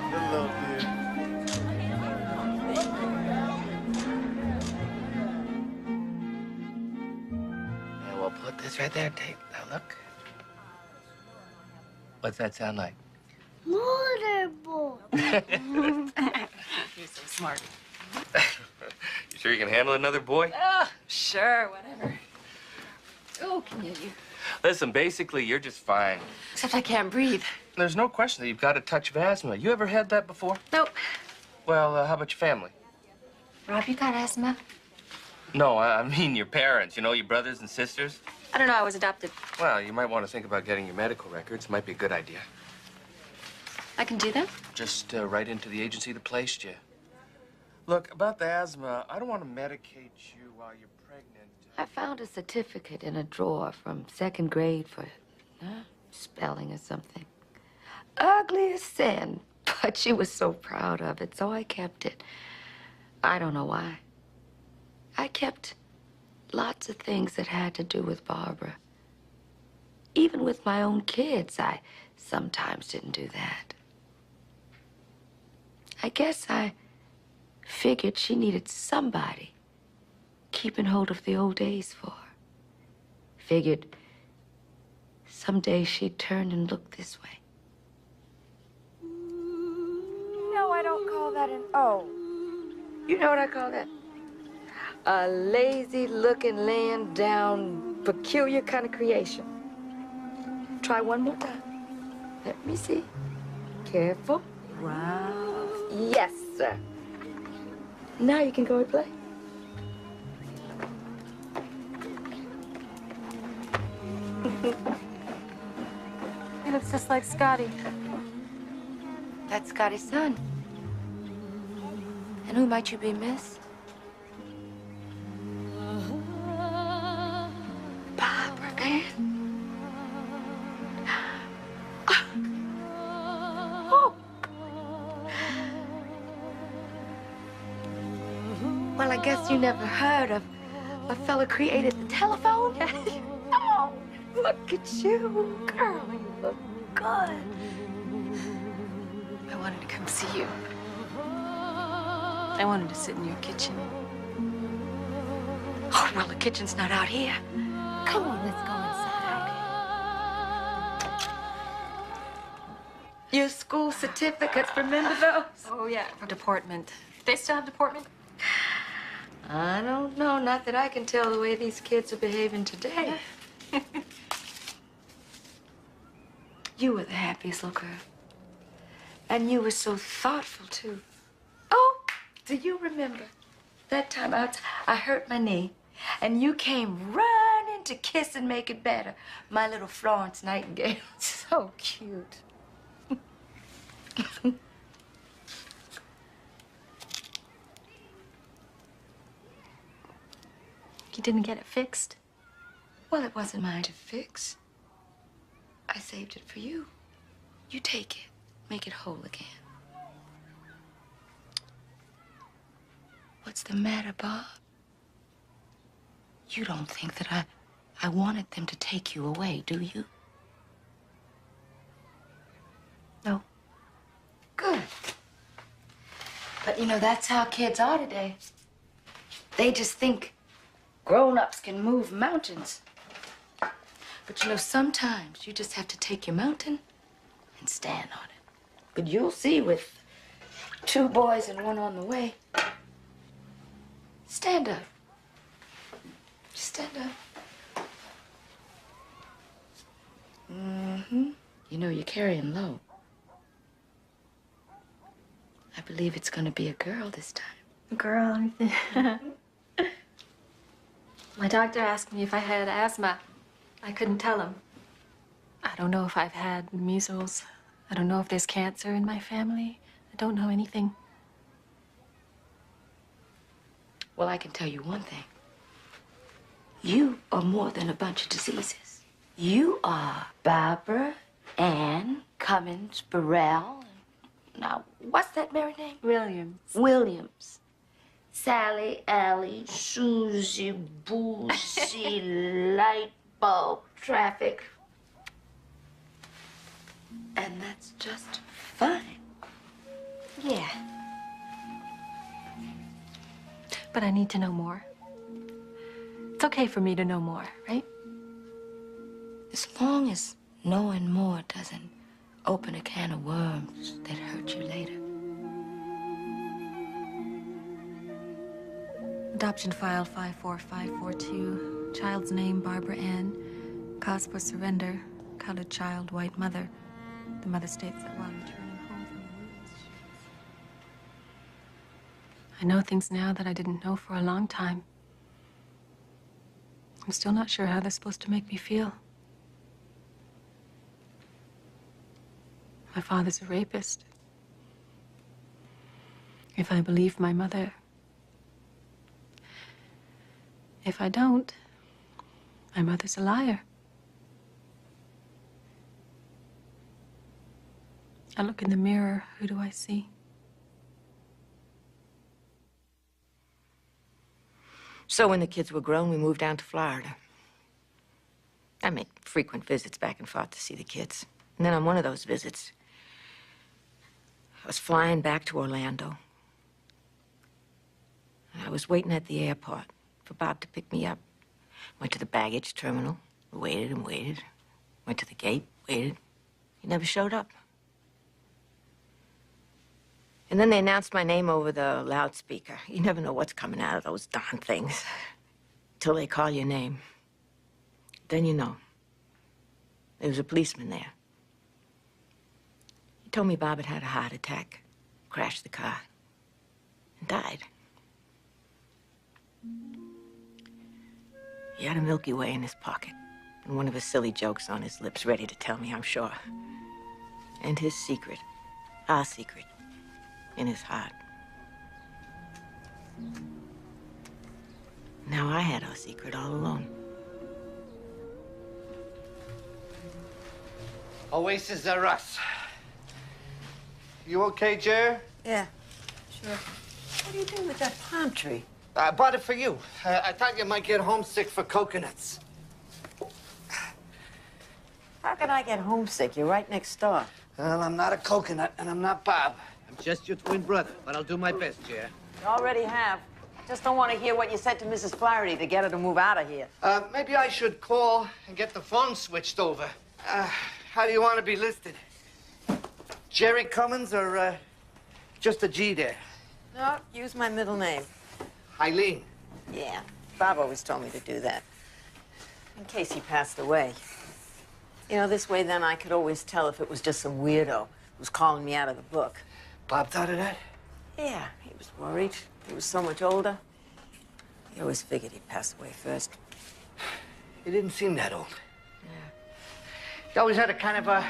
Hello, dear. And we'll put this right there, tape. Now look. What's that sound like? Motorboat. You're so smart. You sure you can handle another boy? Oh, sure, whatever. Oh, can you? Listen, basically, you're just fine. Except I can't breathe. There's no question that you've got a touch of asthma. You ever had that before? Nope. Well, how about your family? Rob, you got asthma? No, I mean your parents, you know, your brothers and sisters. I don't know, I was adopted. Well, you might want to think about getting your medical records. Might be a good idea. I can do that? Just write into the agency that placed you. Look, about the asthma, I don't want to medicate you while you're pregnant. I found a certificate in a drawer from 2nd grade for spelling or something. Ugly as sin, but she was so proud of it, so I kept it. I don't know why. I kept lots of things that had to do with Barbara. Even with my own kids, I sometimes didn't do that. I guess I figured she needed somebody keeping hold of the old days for her. Figured someday she'd turn and look this way. No, I don't call that an O. You know what I call that? A lazy-looking, laying down, peculiar kind of creation. Try one more time. Let me see. Careful. Rough. Yes, sir. Now you can go and play. He looks just like Scotty. That's Scotty's son. And who might you be, miss? Barbara Ann. Well, I guess you never heard of a fella created the telephone? Oh, look at you, girl. You look good. I wanted to come see you. I wanted to sit in your kitchen. Oh, well, the kitchen's not out here. Come on, let's go inside. Your school certificates, remember those? Oh, yeah, for deportment. They still have deportment? I don't know, not that I can tell the way these kids are behaving today. You were the happiest little girl. And you were so thoughtful, too. Oh, do you remember that time I hurt my knee, and you came running to kiss and make it better? My little Florence Nightingale. So cute. You didn't get it fixed? Well, it wasn't mine to fix. I saved it for you. You take it, make it whole again. What's the matter, Bob? You don't think that I wanted them to take you away, do you? No. Good. But you know, that's how kids are today. They just think grown-ups can move mountains. But you know, sometimes you just have to take your mountain and stand on it. But you'll see with 2 boys and 1 on the way. Stand up. Stand up. Mm-hmm. You know, you're carrying low. I believe it's gonna be a girl this time. A girl? My doctor asked me if I had asthma. I couldn't tell him. I don't know if I've had measles. I don't know if there's cancer in my family. I don't know anything. Well, I can tell you one thing. You are more than a bunch of diseases. You are Barbara Ann Cummins Burrell. Now, what's that married name? Williams. Williams. Sally, Allie, Susie, Boozy, light bulb, traffic. And that's just fine. Yeah. But I need to know more. It's okay for me to know more, right? As long as knowing more doesn't open a can of worms that hurt you later. Adoption file 54542. Child's name, Barbara Ann. Cause for surrender. Colored child, white mother. The mother states that while returning home from the woods, I know things now that I didn't know for a long time. I'm still not sure how they're supposed to make me feel. My father's a rapist. If I believe my mother. If I don't, my mother's a liar. I look in the mirror, who do I see? So when the kids were grown, we moved down to Florida. I made frequent visits back and forth to see the kids. And then on one of those visits, I was flying back to Orlando. And I was waiting at the airport for Bob to pick me up. Went to the baggage terminal, waited and waited. Went to the gate, waited. He never showed up. And then they announced my name over the loudspeaker. You never know what's coming out of those darn things till they call your name. Then you know. There was a policeman there. He told me Bob had had a heart attack, crashed the car, and died. He had a Milky Way in his pocket, and one of his silly jokes on his lips, ready to tell me, I'm sure. And his secret, our secret, in his heart. Now I had our secret all alone. Oasis are us. You okay, Jer? Yeah, sure. What are you doing with that palm tree? I bought it for you. I thought you might get homesick for coconuts. How can I get homesick? You're right next door. Well, I'm not a coconut, and I'm not Bob. I'm just your twin brother, but I'll do my best, Jer. You already have. Just don't want to hear what you said to Mrs. Flaherty to get her to move out of here. Maybe I should call and get the phone switched over. How do you want to be listed? Jerry Cummins or just a G there? No, use my middle name. Eileen. Yeah, Bob always told me to do that. In case he passed away. You know, this way then I could always tell if it was just some weirdo who was calling me out of the book. Bob thought of that? Yeah, he was worried. He was so much older. He always figured he'd pass away first. He didn't seem that old. Yeah. He always had a kind of a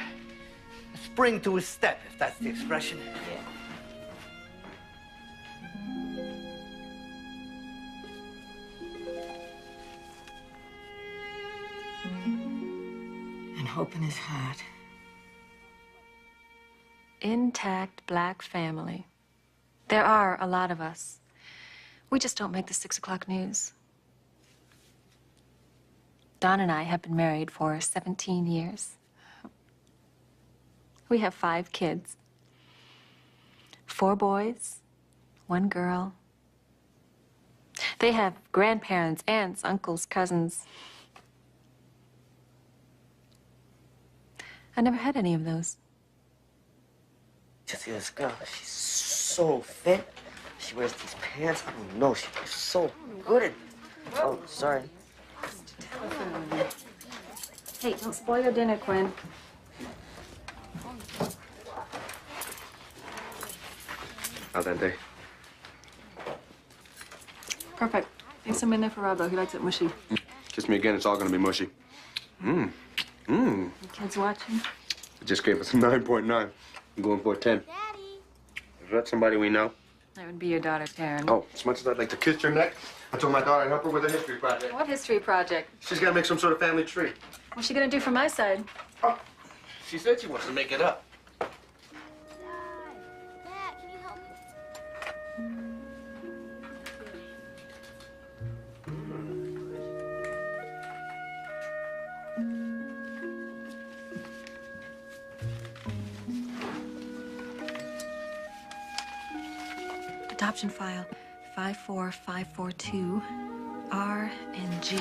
spring to his step, if that's the expression. Yeah. And hope in his heart. Intact black family. There are a lot of us. We just don't make the 6 o'clock news. Don and I have been married for 17 years. We have 5 kids. 4 boys, 1 girl. They have grandparents, aunts, uncles, cousins. I never had any of those. Just see this girl. She's so fit. She wears these pants. I don't know. She looks so good at. Oh, sorry. Hey, don't spoil your dinner, Quinn. Al dente. Perfect. Leave some in there for Rob, though. He likes it mushy. Kiss me again, it's all gonna be mushy. Mmm. Mmm. The kids watching? It just gave us a 9.9. I'm going for a 10. Daddy. Is that somebody we know? That would be your daughter, Taryn. Oh, as much as I'd like to kiss your neck, I told my daughter I'd help her with a history project. What history project? She's gotta make some sort of family tree. What's she gonna do for my side? Oh, she said she wants to make it up. Adoption file 54542, R and G,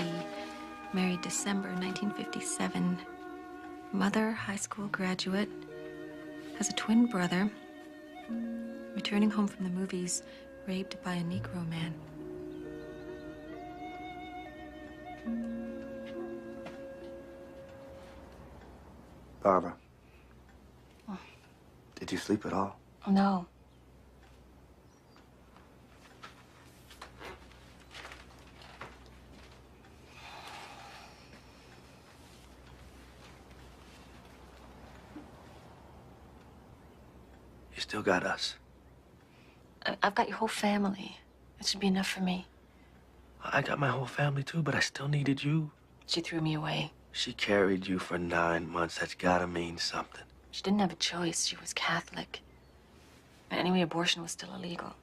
married December 1957. Mother, high school graduate, has a twin brother, returning home from the movies, raped by a Negro man. Barbara. Did you sleep at all? No. You still got us. I've got your whole family. That should be enough for me. I got my whole family too, but I still needed you. She threw me away. She carried you for 9 months. That's gotta mean something. She didn't have a choice. She was Catholic. And anyway, abortion was still illegal.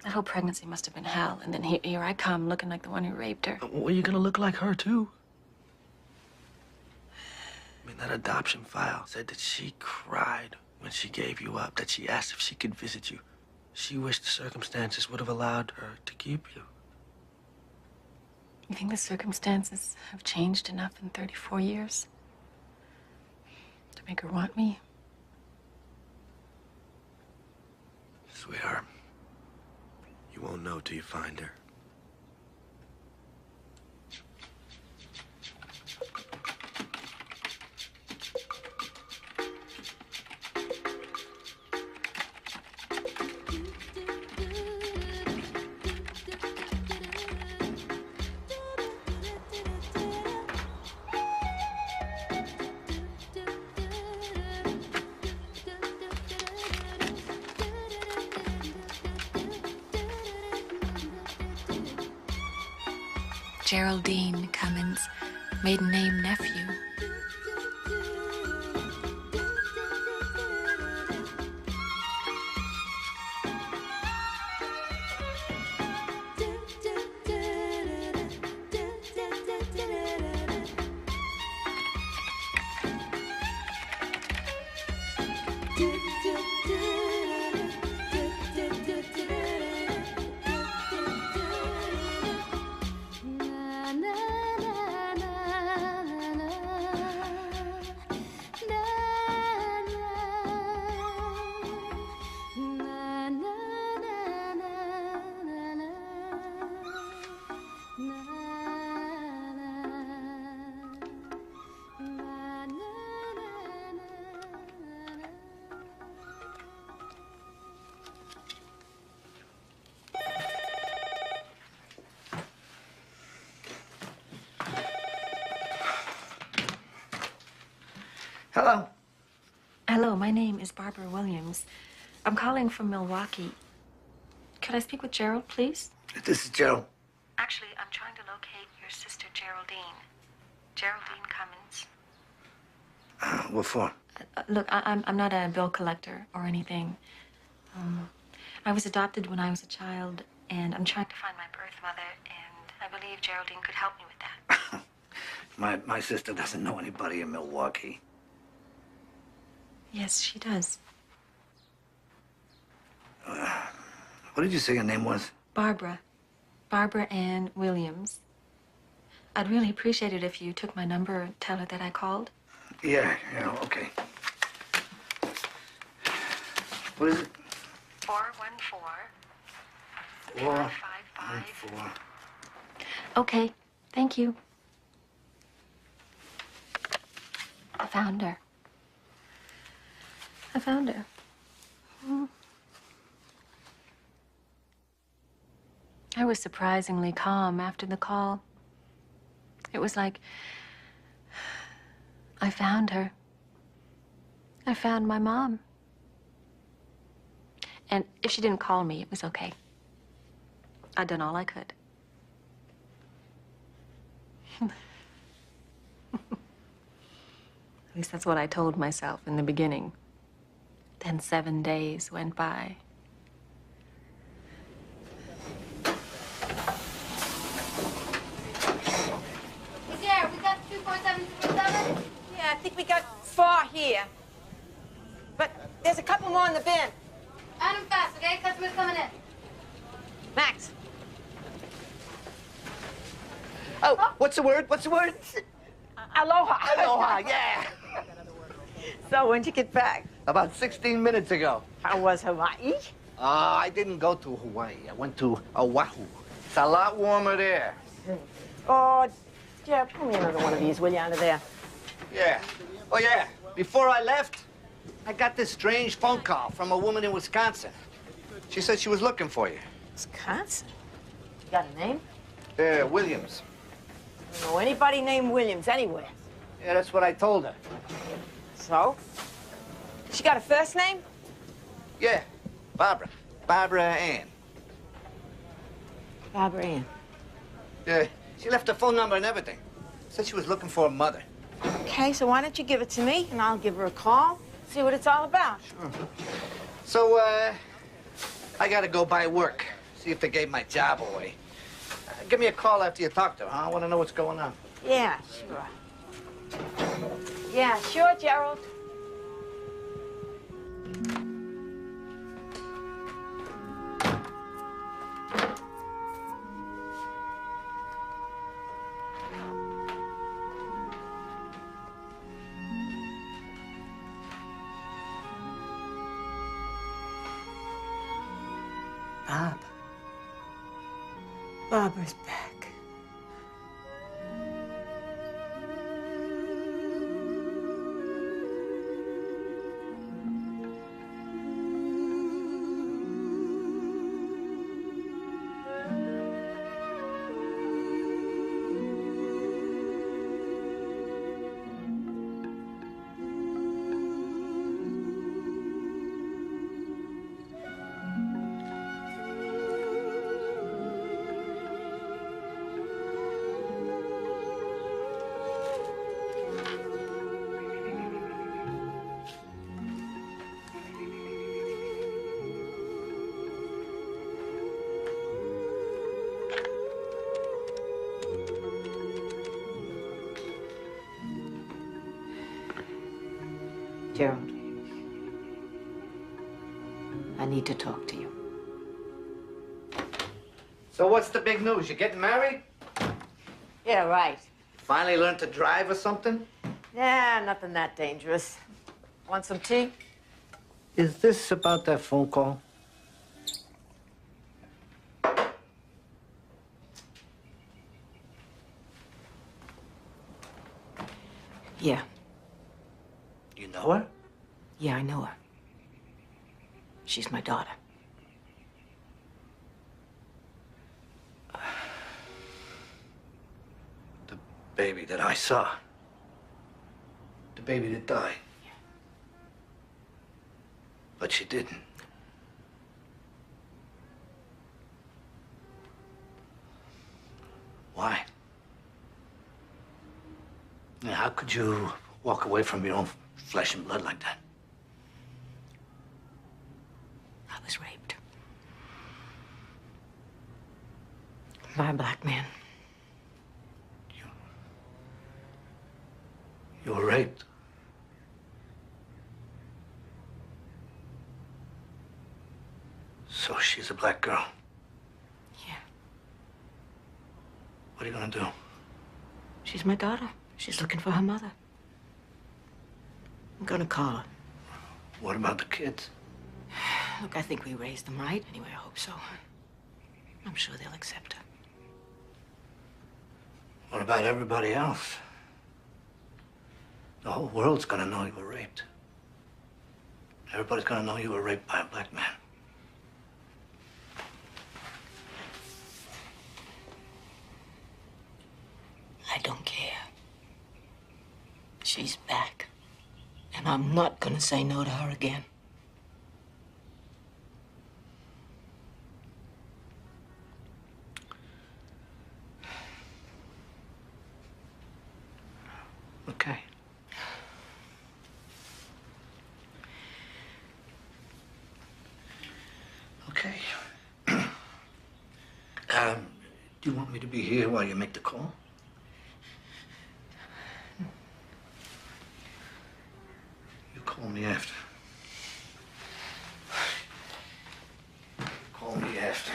That whole pregnancy must have been hell. And then here I come, looking like the one who raped her. Well, you're gonna look like her too. I mean, that adoption file said that she cried when she gave you up, that she asked if she could visit you. She wished the circumstances would have allowed her to keep you. You think the circumstances have changed enough in 34 years to make her want me? Sweetheart, you won't know till you find her. Geraldine Cummins, maiden name nephew. my name is Barbara Williams. I'm calling from Milwaukee. Could I speak with Gerald, please? This is Gerald. Actually, I'm trying to locate your sister, Geraldine. Geraldine Cummins. What for? Look, I'm not a bill collector or anything. I was adopted when I was a child, and I'm trying to find my birth mother, and I believe Geraldine could help me with that. My sister doesn't know anybody in Milwaukee. Yes, she does. What did you say your name was? Barbara. Barbara Ann Williams. I'd really appreciate it if you took my number and tell her that I called. Yeah, okay. What is it? 414. 414. Okay, thank you. I found her. I found her. I was surprisingly calm after the call. It was like I found her. I found my mom. And if she didn't call me, it was okay. I'd done all I could. At least that's what I told myself in the beginning. Then 7 days went by. There, we got 24727? Yeah, I think we got 4 here. But there's a couple more in the bin. Add them fast, okay? Customers coming in. Max. Oh, what's the word? What's the word? Aloha. Aloha, yeah. So, when'd you get back? About 16 minutes ago. How was Hawaii? I didn't go to Hawaii. I went to Oahu. It's a lot warmer there. Oh, Jeff, pull me another one of these, will you, out of there? Yeah. Oh, yeah. Before I left, I got this strange phone call from a woman in Wisconsin. She said she was looking for you. Wisconsin? You got a name? Williams. I don't know anybody named Williams anywhere. Yeah, that's what I told her. So? She got a first name? Yeah, Barbara. Barbara Ann. Barbara Ann. Yeah, she left her phone number and everything. Said she was looking for a mother. Okay, so why don't you give it to me, and I'll give her a call, see what it's all about. Sure. So, I gotta go by work, see if they gave my job away. Give me a call after you talk to her, huh? I want to know what's going on. Yeah, sure. Yeah, sure, Gerald. Bob. Barbara's back. Gerald, I need to talk to you. So what's the big news? You getting married? Yeah, right. Finally learned to drive or something? Yeah, nothing that dangerous. Want some tea? Is this about that phone call? Yeah. You know her? Yeah, I know her. She's my daughter. The baby that I saw. The baby that died. But she didn't. Why? Yeah, how could you walk away from your own flesh and blood like that? I was raped. By a black man. You were raped. So she's a black girl. Yeah. What are you gonna do? She's my daughter. She's looking for her mother. I'm gonna call her. What about the kids? Look, I think we raised them right. Anyway, I hope so. I'm sure they'll accept her. What about everybody else? The whole world's gonna know you were raped. Everybody's gonna know you were raped by a black man. I don't care. She's back. And I'm not gonna say no to her again. Okay. Okay. Do you want me to be here while you make the call? You call me after. Call me after.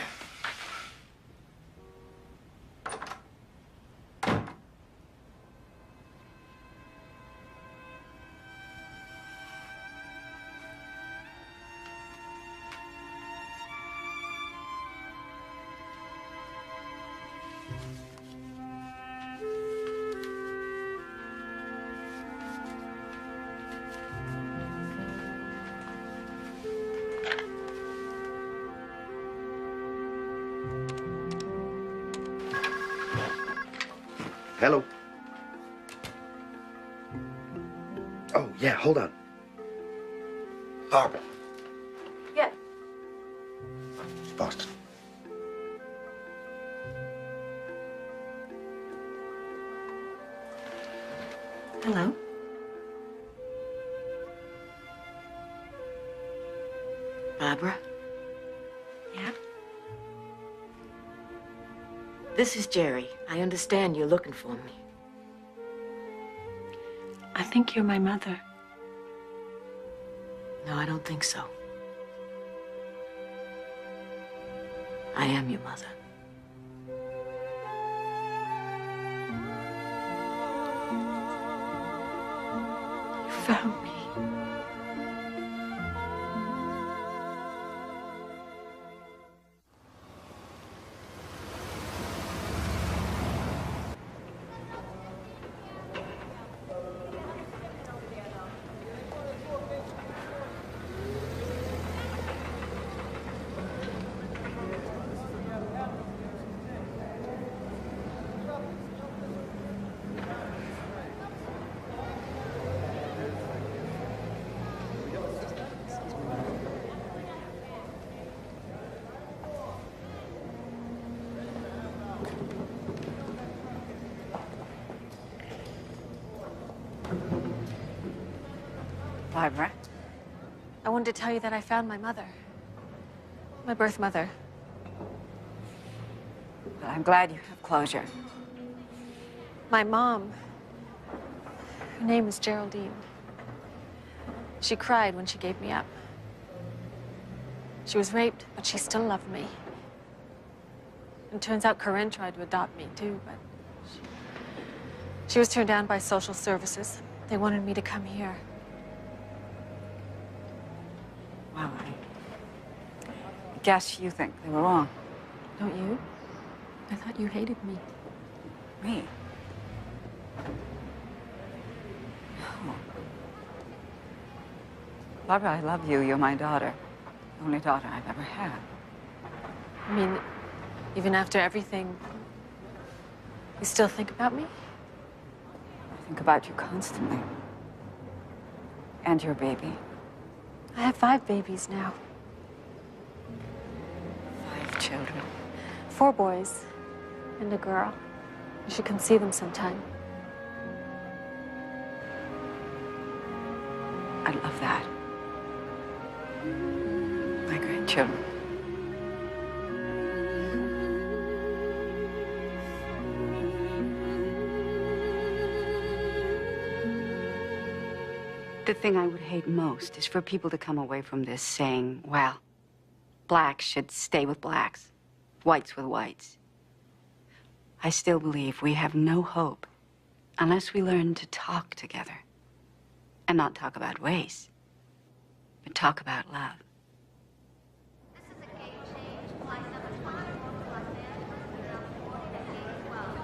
Hello. Oh, yeah, hold on. Barbara. Yeah. It's Boston. Hello? Barbara? Yeah? This is Jerry. I understand you're looking for me. I think you're my mother. No, I don't think so. I am your mother. You found me. Barbara? I wanted to tell you that I found my mother. My birth mother. Well, I'm glad you have closure. My mom. Her name is Geraldine. She cried when she gave me up. She was raped, but she still loved me. And it turns out Corinne tried to adopt me, too, but she was turned down by social services. They wanted me to come here. Well, I guess you think they were wrong. Don't you? I thought you hated me. Me? No. Barbara, I love you. You're my daughter. The only daughter I've ever had. I mean, even after everything, you still think about me? I think about you constantly. And your baby. I have 5 babies now. 5 children. 4 boys and a girl. You should come see them sometime. I love that. My grandchildren. The thing I would hate most is for people to come away from this saying, well, blacks should stay with blacks, whites with whites. I still believe we have no hope unless we learn to talk together. And not talk about race, but talk about love.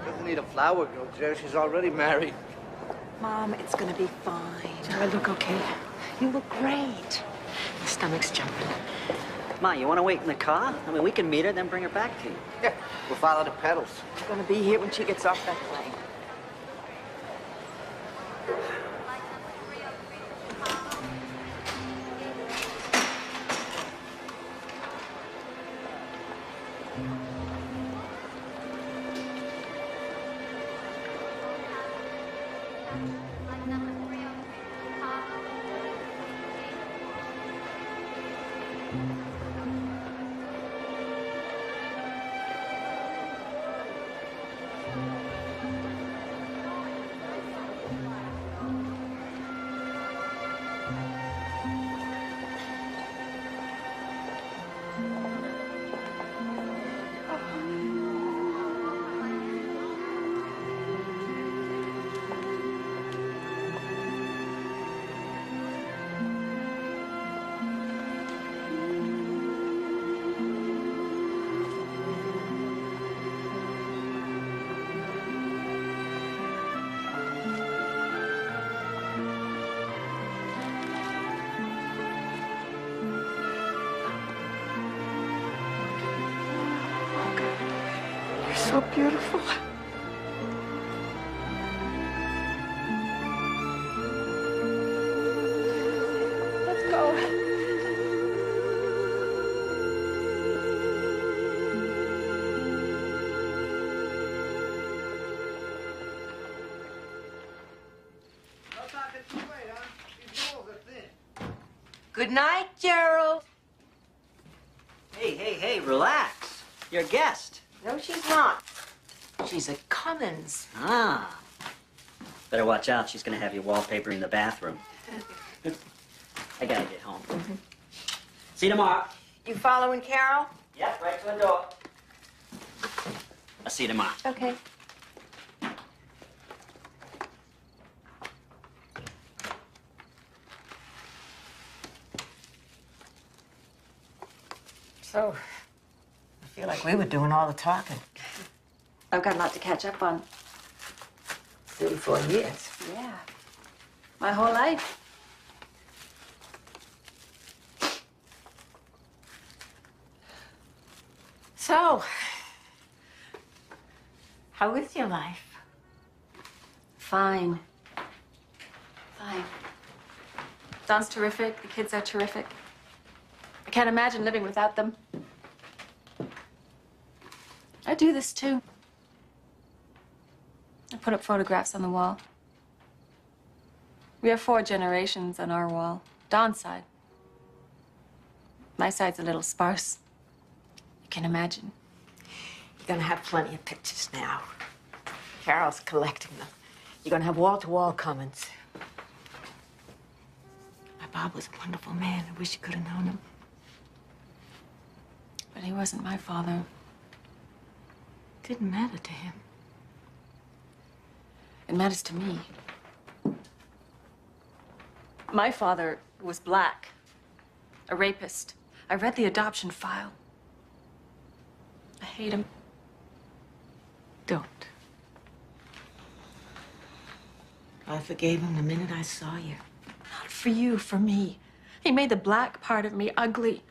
Doesn't need a flower girl, Jerry. She's already married. Mom, it's gonna be fine. Do I look okay? You look great. My stomach's jumping. Ma, you want to wait in the car? I mean, we can meet her, then bring her back to you. Yeah, we'll follow the pedals. I'm gonna be here when she gets off that plane. You're so beautiful. Let's go. Good night, Gerald. Hey, relax. You're a guest. No, she's not. She's a Cummins. Ah. Better watch out. She's gonna have you wallpaper in the bathroom. I gotta get home. See you tomorrow. You following Carol? Yep, right to the door. I'll see you tomorrow. Okay. So, I feel like we were doing all the talking. I've got a lot to catch up on. 34 years. Yeah. My whole life. So, how is your life? Fine. Fine. Don's terrific. The kids are terrific. I can't imagine living without them. I do this too. I put up photographs on the wall. We have 4 generations on our wall. Don's side. My side's a little sparse. You can imagine. You're gonna have plenty of pictures now. Carol's collecting them. You're gonna have wall-to-wall Cummins. My Bob was a wonderful man. I wish you could have known him. But he wasn't my father. Didn't matter to him. It matters to me. My father was black, a rapist. I read the adoption file. I hate him. Don't. I forgave him the minute I saw you. Not for you, for me. He made the black part of me ugly.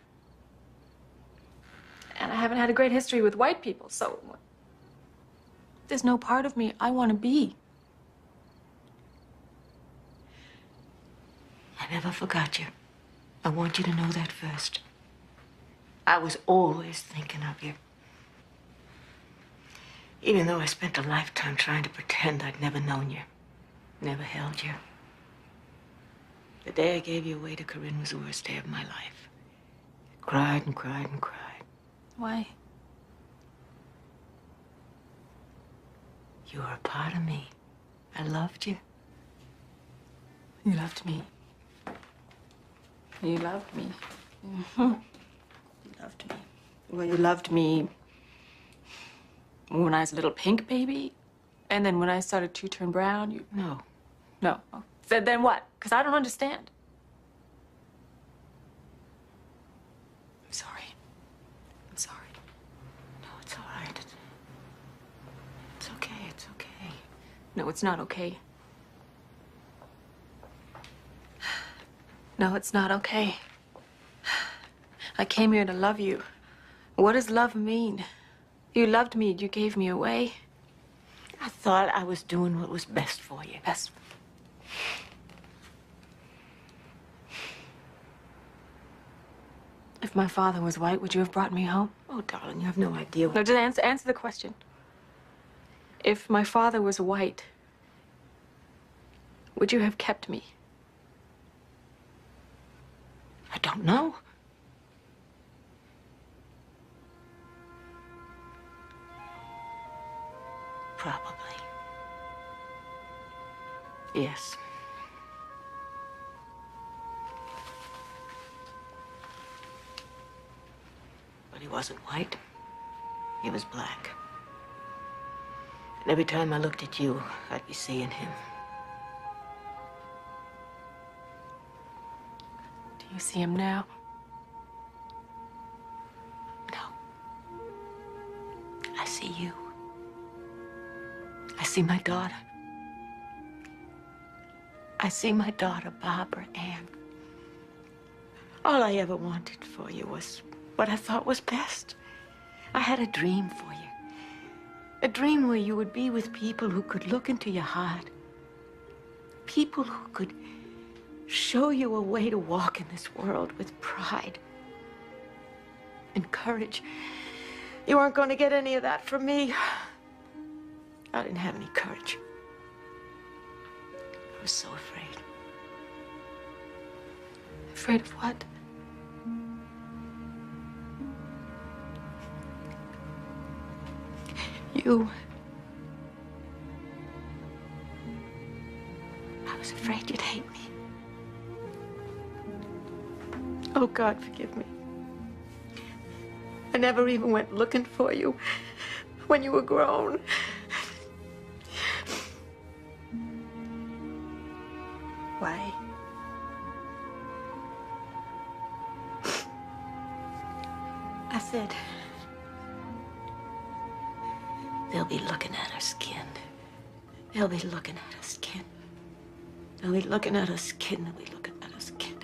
And I haven't had a great history with white people, so there's no part of me I want to be. I never forgot you. I want you to know that first. I was always thinking of you. Even though I spent a lifetime trying to pretend I'd never known you, never held you. The day I gave you away to Corinne was the worst day of my life. I cried and cried and cried. Why? You were a part of me. I loved you. You loved me. You loved me. Mm-hmm. You loved me. Well, you loved me when I was a little pink baby, and then when I started to turn brown, you... No. No. Oh. Then what? Because I don't understand. I'm sorry. I'm sorry. No, it's all right. It's okay. It's okay. No, it's not okay. No, it's not okay. I came here to love you. What does love mean? You loved me, you gave me away. I thought I was doing what was best for you. Best. If my father was white, would you have brought me home? Oh, darling, you have no idea. No, just answer the question. If my father was white, would you have kept me? I don't know. Probably. Yes. But he wasn't white. He was black. And every time I looked at you, I'd be seeing him. Do you see him now? No. I see you. I see my daughter. I see my daughter, Barbara Ann. All I ever wanted for you was what I thought was best. I had a dream for you. A dream where you would be with people who could look into your heart. People who could show you a way to walk in this world with pride and courage. You weren't going to get any of that from me. I didn't have any courage. I was so afraid. Afraid of what? You. I was afraid you'd hate me. Oh, God, forgive me. I never even went looking for you when you were grown. Why? I said, they'll be looking at her skin. They'll be looking at her skin. They'll be looking at her skin. They'll be looking at her skin.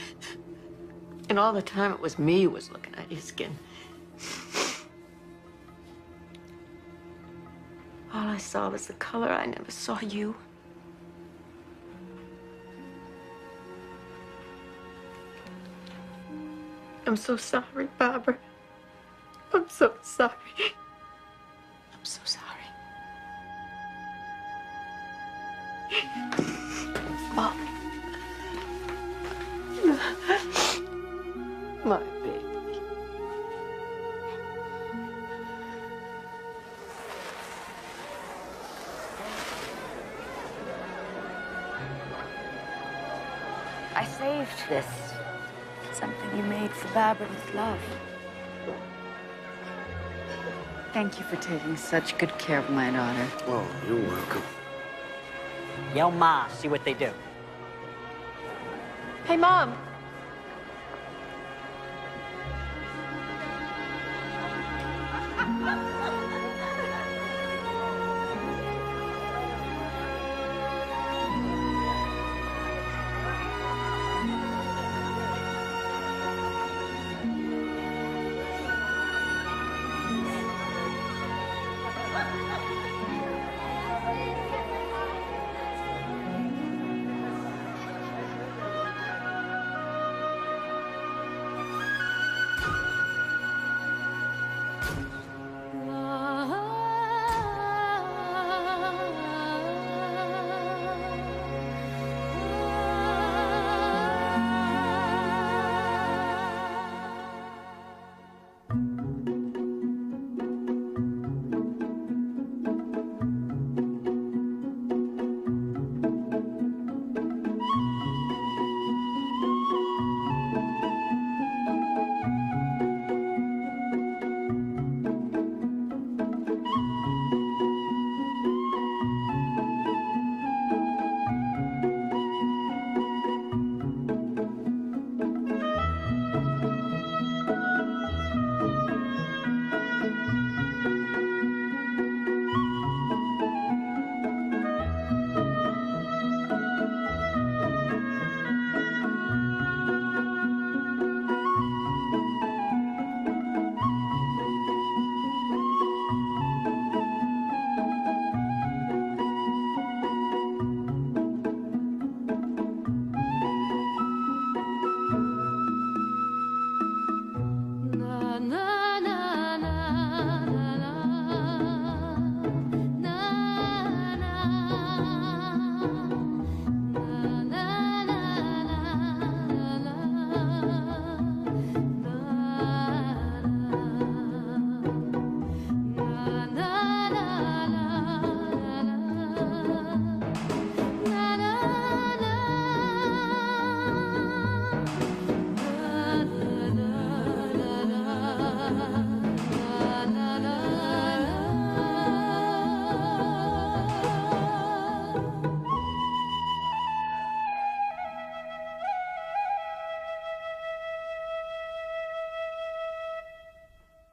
And all the time it was me who was looking at your skin. All I saw was the color. I never saw you. I'm so sorry, Barbara. I'm so sorry. I'm so sorry. Mom. My baby. I saved this. Something you made for Barbara with love. Thank you for taking such good care of my daughter. Oh, you're welcome. Yell Ma, see what they do. Hey, Mom.